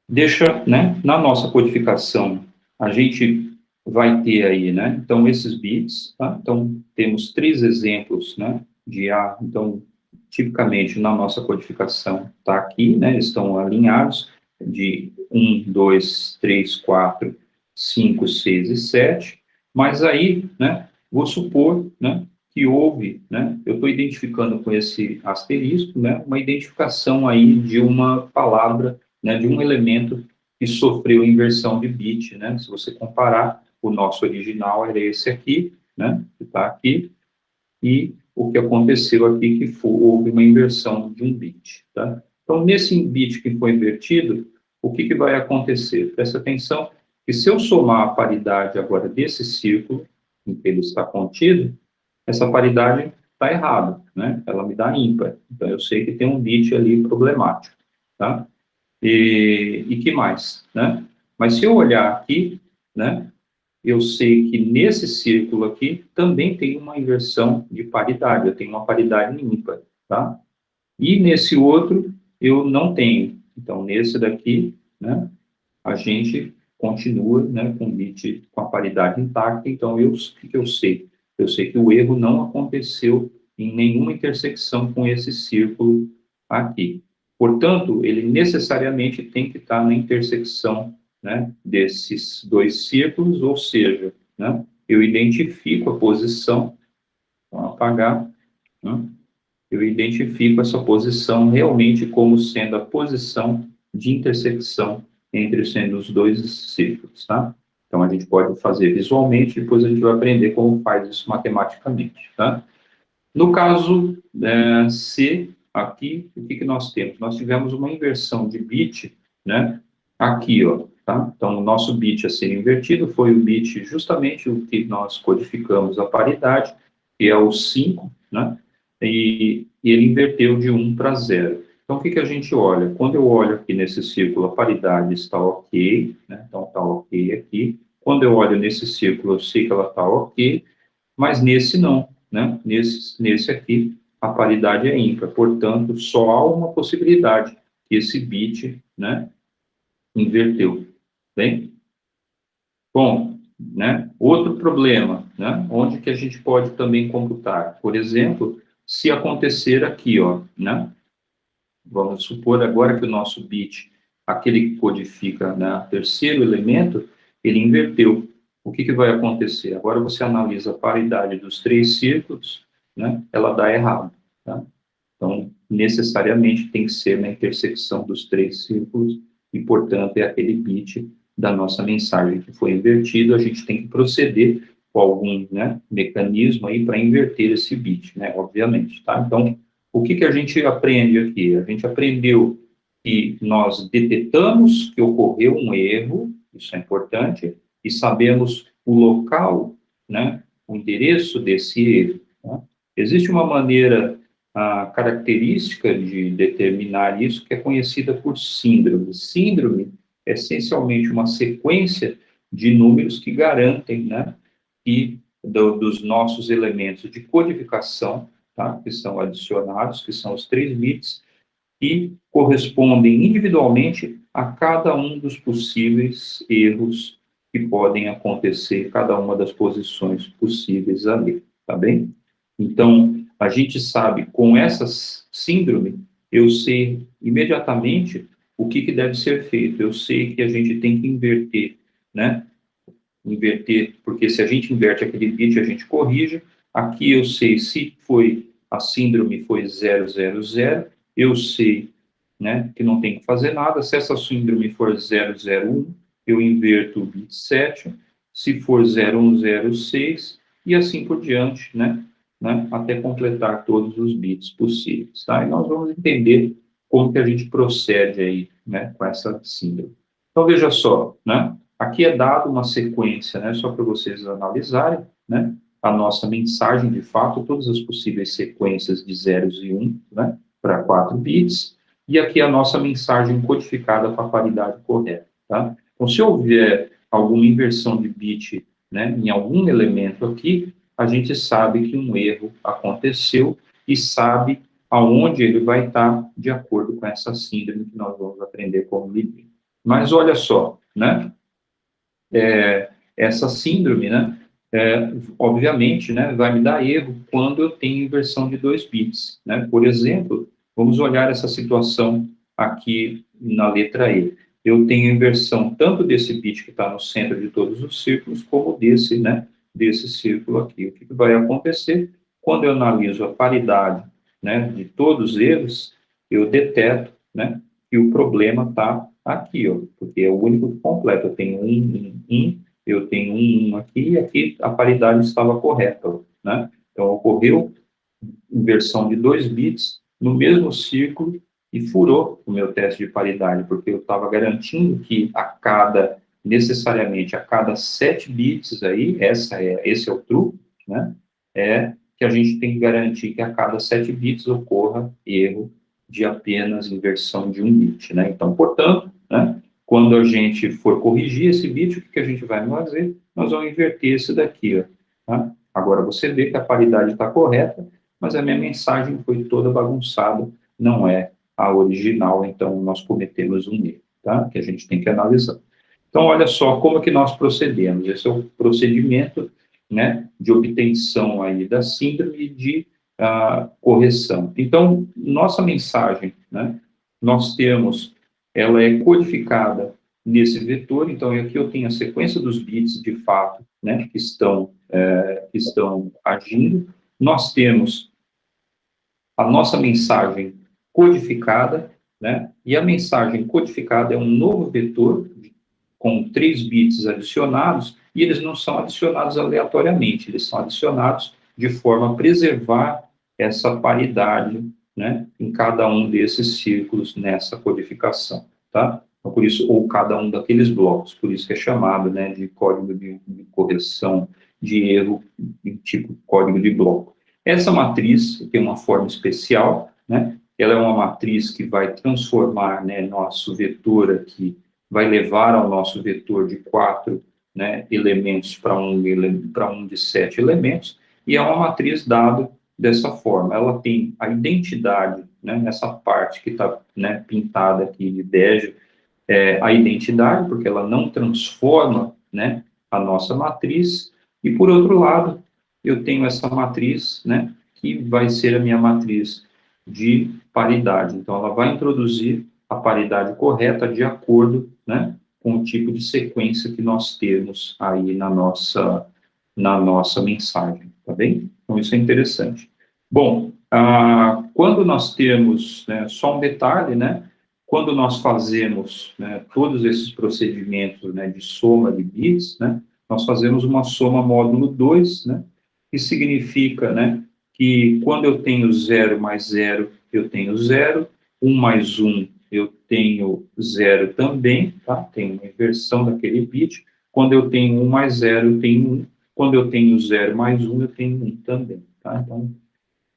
deixa, né, na nossa codificação, a gente vai ter aí, né, então, esses bits, tá? Então, temos 3 exemplos, né, de A, então, tipicamente, na nossa codificação, está aqui, né, estão alinhados de 1, 2, 3, 4, 5, 6 e 7, mas aí, né, vou supor, né, que houve, né, eu estou identificando com esse asterisco, né, uma identificação aí de uma palavra, né, de um elemento que sofreu inversão de bit, né, se você comparar, o nosso original era esse aqui, né, que está aqui, e o que aconteceu aqui que houve uma inversão de um bit, tá? Então, nesse bit que foi invertido, o que vai acontecer? Presta atenção que se eu somar a paridade agora desse círculo em que ele está contido, essa paridade está errada, né? Ela me dá ímpar. Então, eu sei que tem um bit ali problemático, tá? E que mais, né? Mas se eu olhar aqui, né? Eu sei que nesse círculo aqui também tem uma inversão de paridade, eu tenho uma paridade ímpar, tá? E nesse outro eu não tenho. Então, nesse daqui, né, a gente continua, né, com o bit com a paridade intacta, então o que eu sei? Eu sei que o erro não aconteceu em nenhuma intersecção com esse círculo aqui. Portanto, ele necessariamente tem que estar na intersecção, né, desses dois círculos, ou seja, né, eu identifico a posição, vou apagar, né, eu identifico essa posição realmente como sendo a posição de intersecção entre sendo os dois círculos, tá? Então, a gente pode fazer visualmente, depois a gente vai aprender como faz isso matematicamente, tá? No caso C, aqui, o que nós temos? Nós tivemos uma inversão de bit, né? Aqui, ó, tá? Então, o nosso bit a ser invertido foi o bit justamente o que nós codificamos a paridade, que é o 5, né? E ele inverteu de 1 para 0. Então, o que a gente olha? Quando eu olho aqui nesse círculo, a paridade está ok, né? Então, está ok aqui. Quando eu olho nesse círculo, eu sei que ela está ok, mas nesse não, né? Nesse aqui, a paridade é ímpar, portanto, só há uma possibilidade, que esse bit, né, inverteu, bem? Bom, né, outro problema, né, onde que a gente pode também computar? Por exemplo, se acontecer aqui, ó, né, vamos supor agora que o nosso bit, aquele que codifica, né, o terceiro elemento, ele inverteu. O que vai acontecer? Agora você analisa a paridade dos três círculos, né, ela dá errado, tá? Então, necessariamente tem que ser na intersecção dos três círculos e, portanto, é aquele bit da nossa mensagem que foi invertido, a gente tem que proceder com algum, né, mecanismo aí para inverter esse bit, né, obviamente, tá? Então, o que a gente aprende aqui? A gente aprendeu que nós detectamos que ocorreu um erro, isso é importante, e sabemos o local, né, o endereço desse erro. Tá? Existe uma maneira característica de determinar isso que é conhecida por síndrome. Síndrome é essencialmente uma sequência de números que garantem, né, que dos nossos elementos de codificação, tá, que são adicionados, que são os 3 bits, e correspondem individualmente a cada um dos possíveis erros que podem acontecer, cada uma das posições possíveis ali, tá bem? Então, a gente sabe, com essa síndrome, eu sei imediatamente o que deve ser feito. Eu sei que a gente tem que inverter, né? Inverter, porque se a gente inverte aquele bit, a gente corrige. Aqui eu sei se foi a síndrome foi 000, eu sei, né, que não tem que fazer nada. Se essa síndrome for 001, eu inverto o bit 7. Se for 0106 e assim por diante, né, até completar todos os bits possíveis, tá? E nós vamos entender como que a gente procede aí, né, com essa síndrome. Então, veja só, né, aqui é dado uma sequência, né, só para vocês analisarem, né, a nossa mensagem, de fato, todas as possíveis sequências de zeros e 1, né, para 4 bits, e aqui a nossa mensagem codificada com a paridade correta, tá? Então, se houver alguma inversão de bit, né, em algum elemento aqui, a gente sabe que um erro aconteceu e sabe aonde ele vai estar de acordo com essa síndrome que nós vamos aprender como medir. Mas olha só, né? Essa síndrome, né? obviamente, né, vai me dar erro quando eu tenho inversão de 2 bits, né? Por exemplo, vamos olhar essa situação aqui na letra E. Eu tenho inversão tanto desse bit que está no centro de todos os círculos, como desse, né, desse círculo aqui. O que vai acontecer? Quando eu analiso a paridade, né, de todos eles, eu deteto, né, que o problema está aqui, ó, porque é o único que completa. Eu tenho eu tenho um aqui, e aqui a paridade estava correta, né? Então, ocorreu inversão de 2 bits no mesmo círculo e furou o meu teste de paridade, porque eu estava garantindo que necessariamente a cada 7 bits aí, esse é o true, né? É que a gente tem que garantir que a cada 7 bits ocorra erro de apenas inversão de 1 bit, né? Então, portanto, né, quando a gente for corrigir esse bit, o que a gente vai fazer? Nós vamos inverter esse daqui, ó, tá? Agora, você vê que a paridade está correta, mas a minha mensagem foi toda bagunçada, não é a original, então nós cometemos um erro, tá? Que a gente tem que analisar. Então, olha só como é que nós procedemos. Esse é o procedimento, né, de obtenção aí da síndrome de correção. Então, nossa mensagem, né, nós temos, ela é codificada nesse vetor, então aqui eu tenho a sequência dos bits, de fato, né, que estão agindo. Nós temos a nossa mensagem codificada, né, e a mensagem codificada é um novo vetor com 3 bits adicionados, e eles não são adicionados aleatoriamente, eles são adicionados de forma a preservar essa paridade, né, em cada um desses círculos nessa codificação, tá? Então, por isso, ou cada um daqueles blocos, por isso que é chamado, né, de código de correção de erro em tipo código de bloco. Essa matriz tem uma forma especial, né, ela é uma matriz que vai transformar, né, nosso vetor aqui, vai levar ao nosso vetor de 4, né, elementos para um de 7 elementos, e é uma matriz dada dessa forma. Ela tem a identidade, né, nessa parte que está, né, pintada aqui de bege, a identidade, porque ela não transforma, né, a nossa matriz, e por outro lado, eu tenho essa matriz, né, que vai ser a minha matriz de paridade. Então, ela vai introduzir a paridade correta de acordo, né, com o tipo de sequência que nós temos aí na nossa mensagem, tá bem? Então, isso é interessante. Bom, quando nós temos, né, só um detalhe, né, quando nós fazemos, né, todos esses procedimentos, né, de soma de bits, né, nós fazemos uma soma módulo 2, né, que significa, né, que quando eu tenho 0 mais 0, eu tenho 0, 1 mais 1, eu tenho 0 também, tá? Tem uma inversão daquele bit. Quando eu tenho 1 mais 0, eu tenho 1. Quando eu tenho 0 mais 1, eu tenho 1 também, tá? Então,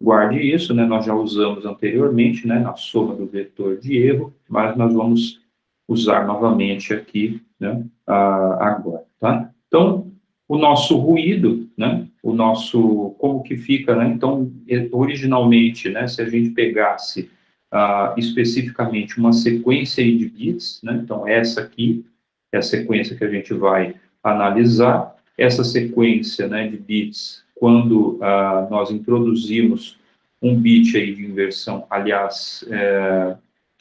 guarde isso, né? Nós já usamos anteriormente, né, na soma do vetor de erro, mas nós vamos usar novamente aqui, né, agora, tá? Então, o nosso ruído, né, como que fica, né? Então, originalmente, né, se a gente pegasse especificamente uma sequência aí de bits, né, então essa aqui é a sequência que a gente vai analisar, essa sequência, né, de bits, quando nós introduzimos um bit aí de inversão, aliás,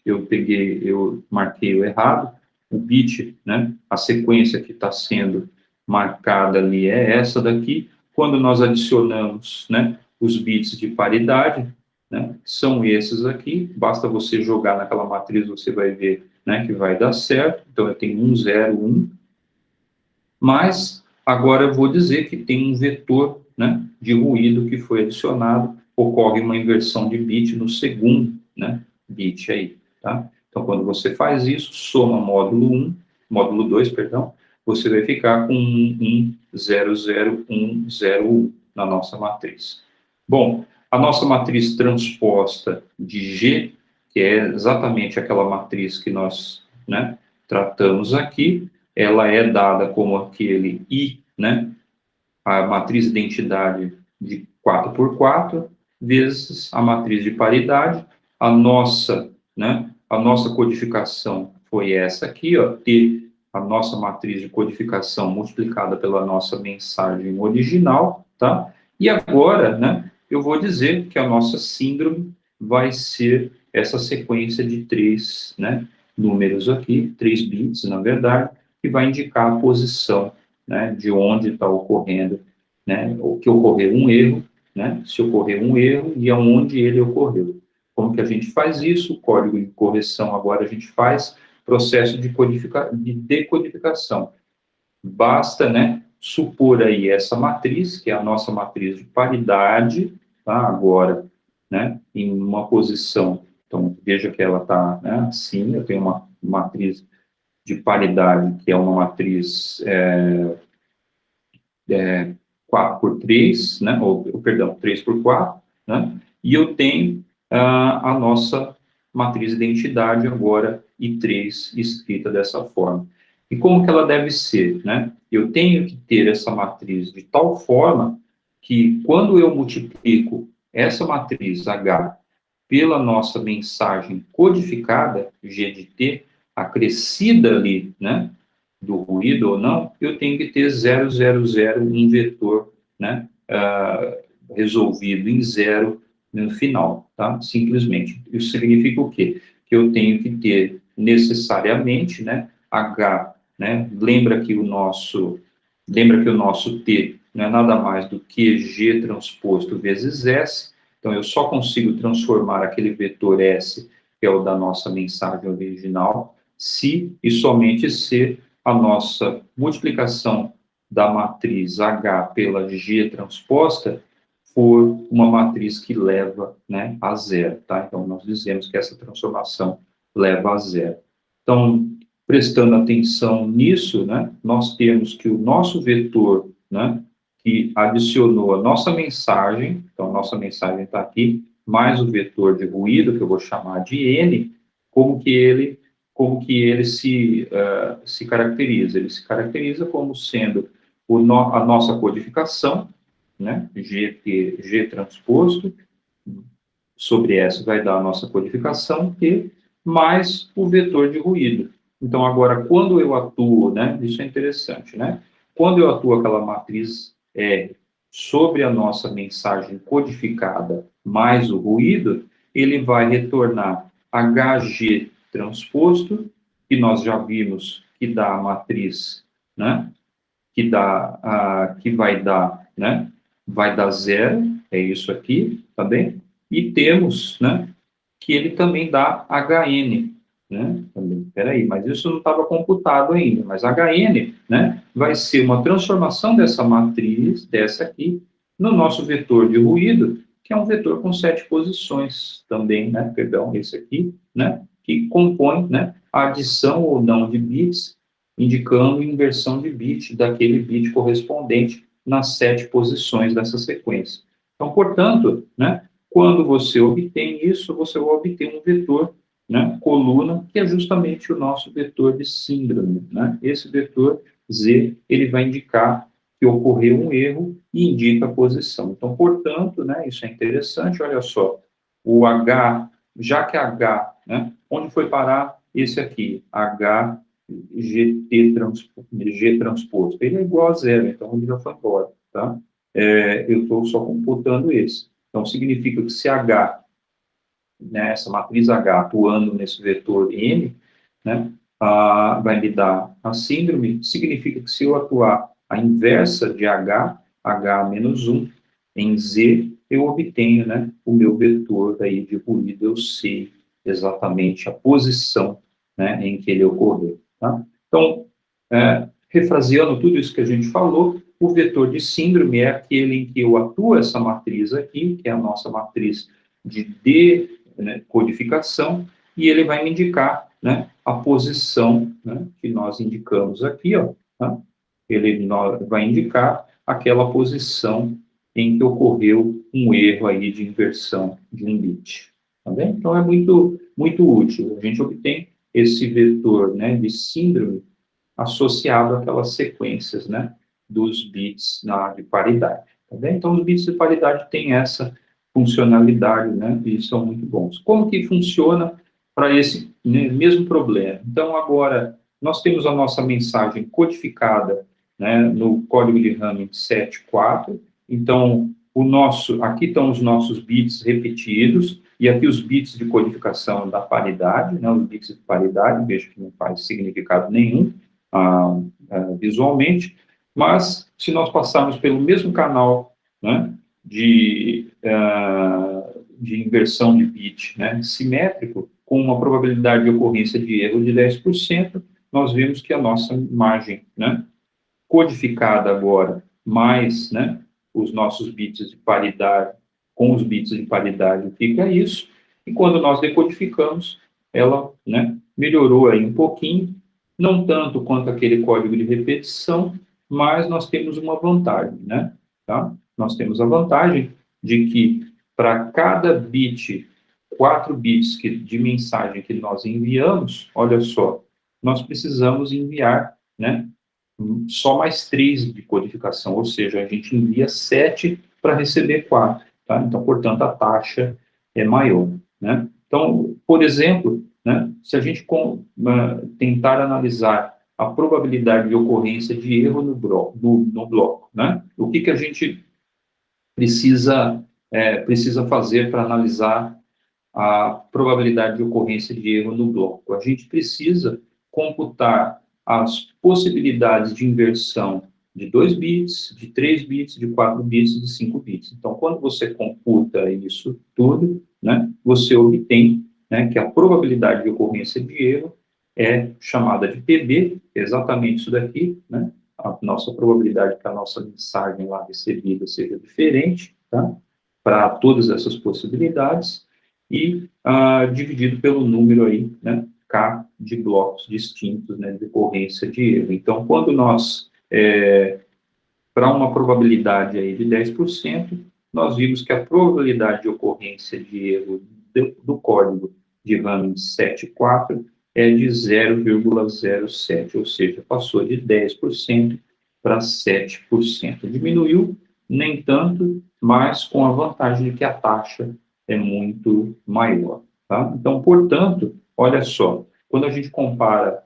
eu marquei o errado, o bit, né, a sequência que está sendo marcada ali é essa daqui, quando nós adicionamos, né, os bits de paridade, né, são esses aqui, basta você jogar naquela matriz, você vai ver, né, que vai dar certo, então eu tenho 1, 0, 1, mas agora eu vou dizer que tem um vetor, né, de ruído que foi adicionado, ocorre uma inversão de bit no segundo, né, bit aí, tá? Então, quando você faz isso, soma módulo 2, perdão, você vai ficar com 1, 1, 0, 0, 1, 0, 1 na nossa matriz. Bom, a nossa matriz transposta de G, que é exatamente aquela matriz que nós, né, tratamos aqui, ela é dada como aquele I, né, a matriz identidade de 4 por 4, vezes a matriz de paridade, né, a nossa codificação foi essa aqui, ó, T a nossa matriz de codificação multiplicada pela nossa mensagem original, tá? E agora, né, eu vou dizer que a nossa síndrome vai ser essa sequência de 3, né, números aqui, 3 bits, na verdade, que vai indicar a posição, né, de onde está ocorrendo, né, ou que ocorreu um erro, né, se ocorreu um erro e aonde ele ocorreu. Como que a gente faz isso? O código de correção agora a gente faz processo de decodificação. Basta, né, supor aí essa matriz, que é a nossa matriz de paridade, tá, agora, né, em uma posição, então, veja que ela está, né, assim, eu tenho uma matriz de paridade, que é uma matriz 4 por 3, né, ou, perdão, 3 por 4, né, e eu tenho a nossa matriz de identidade agora, I3, escrita dessa forma. E como que ela deve ser, né? Eu tenho que ter essa matriz de tal forma que, quando eu multiplico essa matriz H pela nossa mensagem codificada, G de T, acrescida ali, né, do ruído ou não, eu tenho que ter 000, um vetor, né, resolvido em zero no final, tá? Simplesmente. Isso significa o quê? Que eu tenho que ter necessariamente, né, H, né, lembra que o nosso T não é nada mais do que G transposto vezes S, então eu só consigo transformar aquele vetor S, que é o da nossa mensagem original, se e somente se a nossa multiplicação da matriz H pela G transposta for uma matriz que leva, né, a zero, tá? Então, nós dizemos que essa transformação leva a zero. Então, prestando atenção nisso, né, nós temos que o nosso vetor, né, que adicionou a nossa mensagem, então, a nossa mensagem está aqui, mais o vetor de ruído, que eu vou chamar de N, como que ele se caracteriza? Ele se caracteriza como sendo a nossa codificação, né, G transposto, sobre S vai dar a nossa codificação, T, mais o vetor de ruído. Então, agora, quando eu atuo, né, isso é interessante, né, quando eu atuo aquela matriz R sobre a nossa mensagem codificada mais o ruído, ele vai retornar HG transposto, que nós já vimos que dá a matriz, né, que vai dar zero, é isso aqui, tá bem? E temos, né, que ele também dá HN, né? Também, peraí, mas isso não estava computado ainda, mas HN, né, vai ser uma transformação dessa matriz, dessa aqui, no nosso vetor de ruído, que é um vetor com 7 posições também, né, perdão, esse aqui, né, que compõe, né, a adição ou não de bits, indicando inversão de bit daquele bit correspondente nas 7 posições dessa sequência. Então, portanto, né, quando você obtém isso, você vai obter um vetor, né, coluna, que é justamente o nosso vetor de síndrome, né? Esse vetor Z, ele vai indicar que ocorreu um erro e indica a posição. Então, portanto, né, isso é interessante, olha só, o H, já que H, né, onde foi parar esse aqui? G transposto, ele é igual a zero, então ele já foi embora, tá? Eu estou só computando esse. Então, significa que se H, né, essa matriz H atuando nesse vetor N, né, vai me dar a síndrome, significa que se eu atuar a inversa de H menos 1, em Z, eu obtenho, né, o meu vetor aí de ruído, eu sei exatamente a posição, né, em que ele ocorreu. Tá? Então, refraseando tudo isso que a gente falou, o vetor de síndrome é aquele em que eu atuo essa matriz aqui, que é a nossa matriz de decodificação, e ele vai me indicar, né, a posição, né, que nós indicamos aqui, ó, tá? Ele vai indicar aquela posição em que ocorreu um erro aí de inversão de um bit. Tá bem? Então, é muito, muito útil. A gente obtém esse vetor, né, de síndrome associado àquelas sequências, né, dos bits de paridade. Tá bem? Então, os bits de paridade têm essa funcionalidade, né, e são muito bons. Como que funciona para esse, né, mesmo problema? Então, agora, nós temos a nossa mensagem codificada, né, no código de Hamming 7.4, então, aqui estão os nossos bits repetidos, e aqui os bits de codificação da paridade, né, os bits de paridade, veja que não faz significado nenhum visualmente, mas se nós passarmos pelo mesmo canal, né, de inversão de bit, né, simétrico, com uma probabilidade de ocorrência de erro de 10%, nós vemos que a nossa imagem, né, codificada agora, mais, né, os nossos bits de paridade, com os bits de paridade fica isso, e quando nós decodificamos, ela, né, melhorou aí um pouquinho, não tanto quanto aquele código de repetição, mas nós temos uma vantagem, né, tá? Nós temos a vantagem de que para cada bit, 4 bits de mensagem que nós enviamos, olha só, nós precisamos enviar, né, só mais 3 de codificação, ou seja, a gente envia 7 para receber 4, tá? Então, portanto, a taxa é maior, né? Então, por exemplo, né, se a gente tentar analisar a probabilidade de ocorrência de erro no bloco, né? O que a gente precisa fazer para analisar a probabilidade de ocorrência de erro no bloco? A gente precisa computar as possibilidades de inversão de 2 bits, de 3 bits, de 4 bits e de 5 bits. Então, quando você computa isso tudo, né, você obtém, né, que a probabilidade de ocorrência de erro é chamada de PB, exatamente isso daqui, né, a nossa probabilidade que a nossa mensagem lá recebida seja diferente, tá, para todas essas possibilidades, e dividido pelo número aí, né, K de blocos distintos, né, de ocorrência de erro. Então, quando nós, para uma probabilidade aí de 10%, nós vimos que a probabilidade de ocorrência de erro do código de Hamming 7.4 é de 0,07, ou seja, passou de 10% para 7%. Diminuiu, nem tanto, mas com a vantagem de que a taxa é muito maior, tá? Então, portanto, olha só, quando a gente compara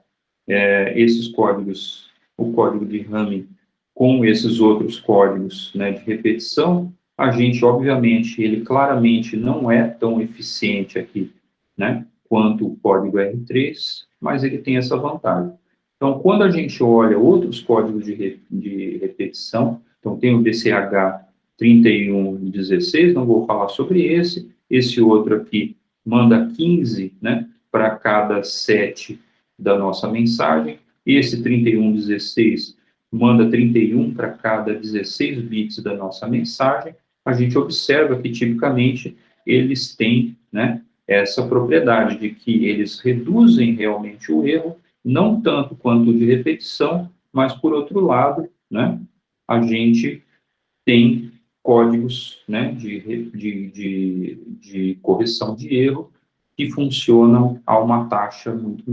esses códigos, o código de Hamming com esses outros códigos, né, de repetição, a gente, obviamente, ele claramente não é tão eficiente aqui, né, quanto o código R3, mas ele tem essa vantagem. Então, quando a gente olha outros códigos de repetição, então tem o BCH 3116, não vou falar sobre esse outro aqui manda 15, né, para cada 7 da nossa mensagem, esse 3116 manda 31 para cada 16 bits da nossa mensagem, a gente observa que, tipicamente, eles têm, né, essa propriedade de que eles reduzem realmente o erro, não tanto quanto o de repetição, mas, por outro lado, né, a gente tem códigos, né, de correção de erro que funcionam a uma taxa muito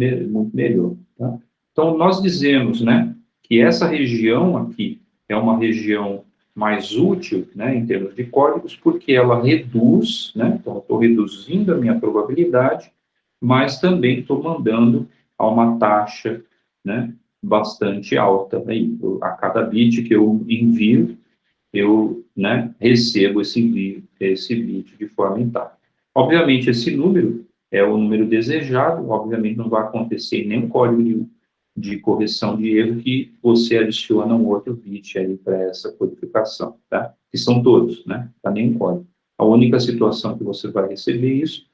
melhor. Tá? Então, nós dizemos, né, que essa região aqui é uma região mais útil, né, em termos de códigos, porque ela reduz, né, então eu estou reduzindo a minha probabilidade, mas também estou mandando a uma taxa, né, bastante alta. Aí, a cada bit que eu envio, eu, né, recebo esse bit de forma intacta. Obviamente, esse número é o número desejado, obviamente não vai acontecer nenhum código de correção de erro que você adiciona um outro bit aí para essa codificação, tá? Que são todos, né? Tá nenhum código. A única situação que você vai receber isso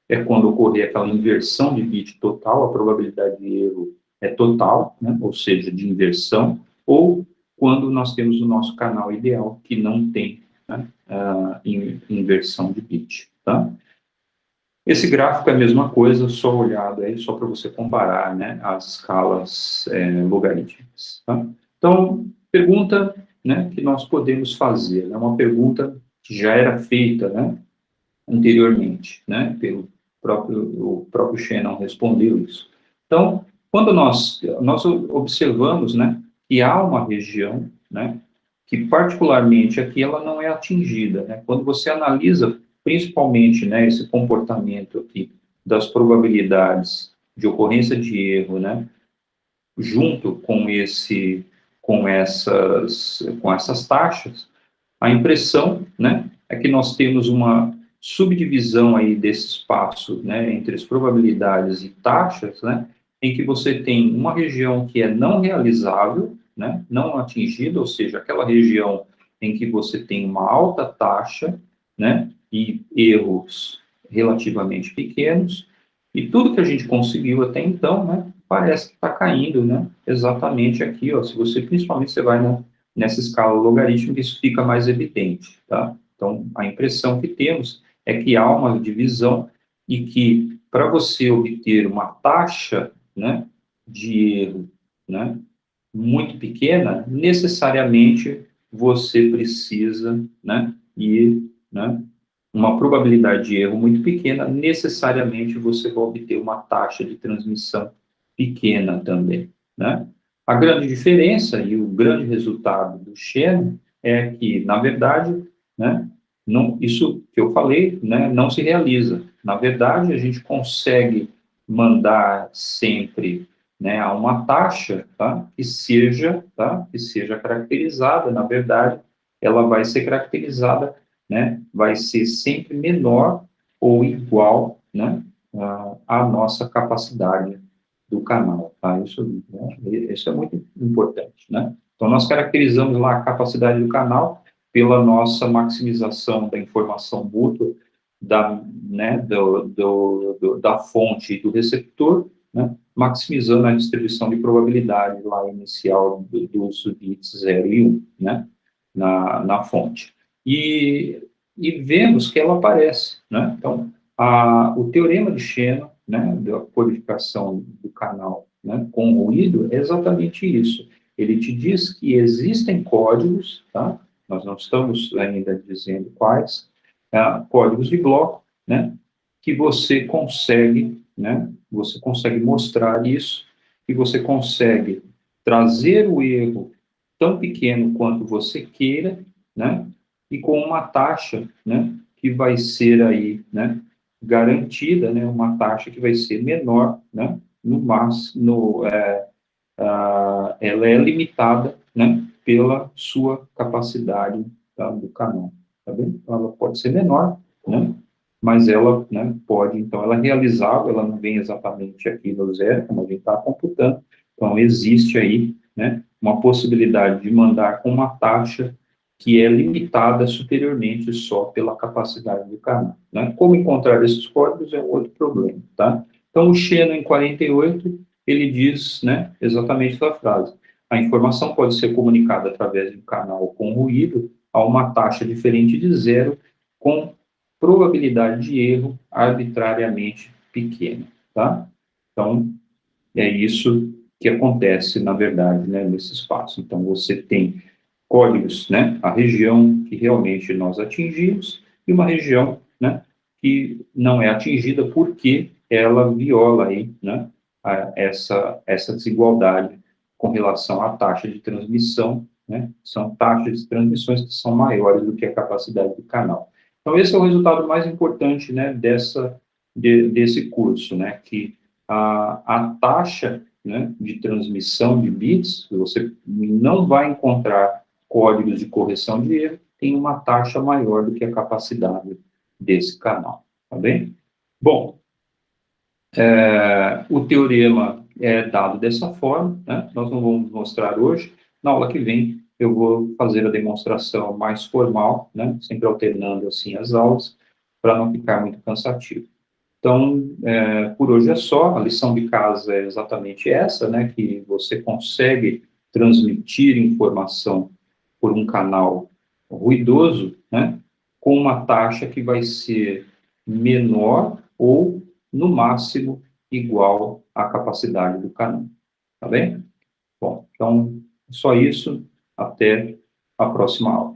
é quando ocorrer aquela inversão de bit total, a probabilidade de erro é total, né? Ou seja, de inversão, ou quando nós temos o nosso canal ideal, que não tem, né, inversão de bit, tá? Esse gráfico é a mesma coisa, só olhado aí, só para você comparar, né, as escalas logarítmicas, tá? Então, pergunta, né, que nós podemos fazer, é, né, uma pergunta que já era feita, né, anteriormente, né, o próprio Shannon respondeu isso. Então, quando nós observamos, né, que há uma região, né, que particularmente aqui ela não é atingida, né, quando você analisa principalmente, né, esse comportamento aqui das probabilidades de ocorrência de erro, né, junto com essas taxas, a impressão, né, é que nós temos uma subdivisão aí desse espaço, né, entre as probabilidades e taxas, né, em que você tem uma região que é não realizável, né, não atingida, ou seja, aquela região em que você tem uma alta taxa, né, e erros relativamente pequenos, e tudo que a gente conseguiu até então, né, parece que está caindo, né, exatamente aqui, ó, se você, principalmente, você vai nessa escala logarítmica, isso fica mais evidente, tá? Então, a impressão que temos é que há uma divisão e que, para você obter uma taxa, né, de erro, né, muito pequena, necessariamente você precisa, né, né, uma probabilidade de erro muito pequena, necessariamente você vai obter uma taxa de transmissão pequena também, né? A grande diferença e o grande resultado do Shannon é que, na verdade, né, não, isso que eu falei, né, não se realiza. Na verdade, a gente consegue mandar sempre, né, a uma taxa, tá, que seja caracterizada, na verdade, ela vai ser caracterizada, né, vai ser sempre menor ou igual, né, à nossa capacidade do canal, tá? Isso, né, isso é muito importante, né? Então, nós caracterizamos lá a capacidade do canal pela nossa maximização da informação mútua, né, da fonte e do receptor, né, maximizando a distribuição de probabilidade lá inicial dos bits 0 e 1, né, na fonte. E vemos que ela aparece, né? Então, o teorema de Shannon, né, da codificação do canal, né, com ruído, é exatamente isso. Ele te diz que existem códigos, tá? Nós não estamos ainda dizendo quais, códigos de bloco, né, que você consegue mostrar isso, e você consegue trazer o erro tão pequeno quanto você queira, né, e com uma taxa, né, que vai ser aí, né, garantida, né, uma taxa que vai ser menor, né, no máximo, ela é limitada, né, pela sua capacidade, tá, do canal, tá bem? Então, ela pode ser menor, né, mas ela, né, pode, então, ela é realizável, ela não vem exatamente aqui no zero, como a gente está computando, então, existe aí, né, uma possibilidade de mandar com uma taxa que é limitada superiormente só pela capacidade do canal, né? Como encontrar esses códigos é um outro problema, tá? Então, o Shannon, em 48, ele diz, né, exatamente essa frase: a informação pode ser comunicada através de um canal com ruído a uma taxa diferente de zero, com probabilidade de erro arbitrariamente pequena, tá? Então, é isso que acontece, na verdade, né, nesse espaço. Então, você tem códigos, né, a região que realmente nós atingimos e uma região, né, que não é atingida porque ela viola aí, né, essa desigualdade com relação à taxa de transmissão, né, são taxas de transmissões que são maiores do que a capacidade do canal. Então, esse é o resultado mais importante, né, desse curso, né, que a taxa, né, de transmissão de bits, você não vai encontrar códigos de correção de erro, tem uma taxa maior do que a capacidade desse canal, tá bem? Bom, o teorema é dado dessa forma, né? Nós não vamos mostrar hoje. Na aula que vem, eu vou fazer a demonstração mais formal, né? Sempre alternando assim as aulas, para não ficar muito cansativo. Então, por hoje é só. A lição de casa é exatamente essa, né? Que você consegue transmitir informação por um canal ruidoso, né? Com uma taxa que vai ser menor ou, no máximo, igual à capacidade do canal. Tá bem? Bom, então, só isso. Até a próxima aula.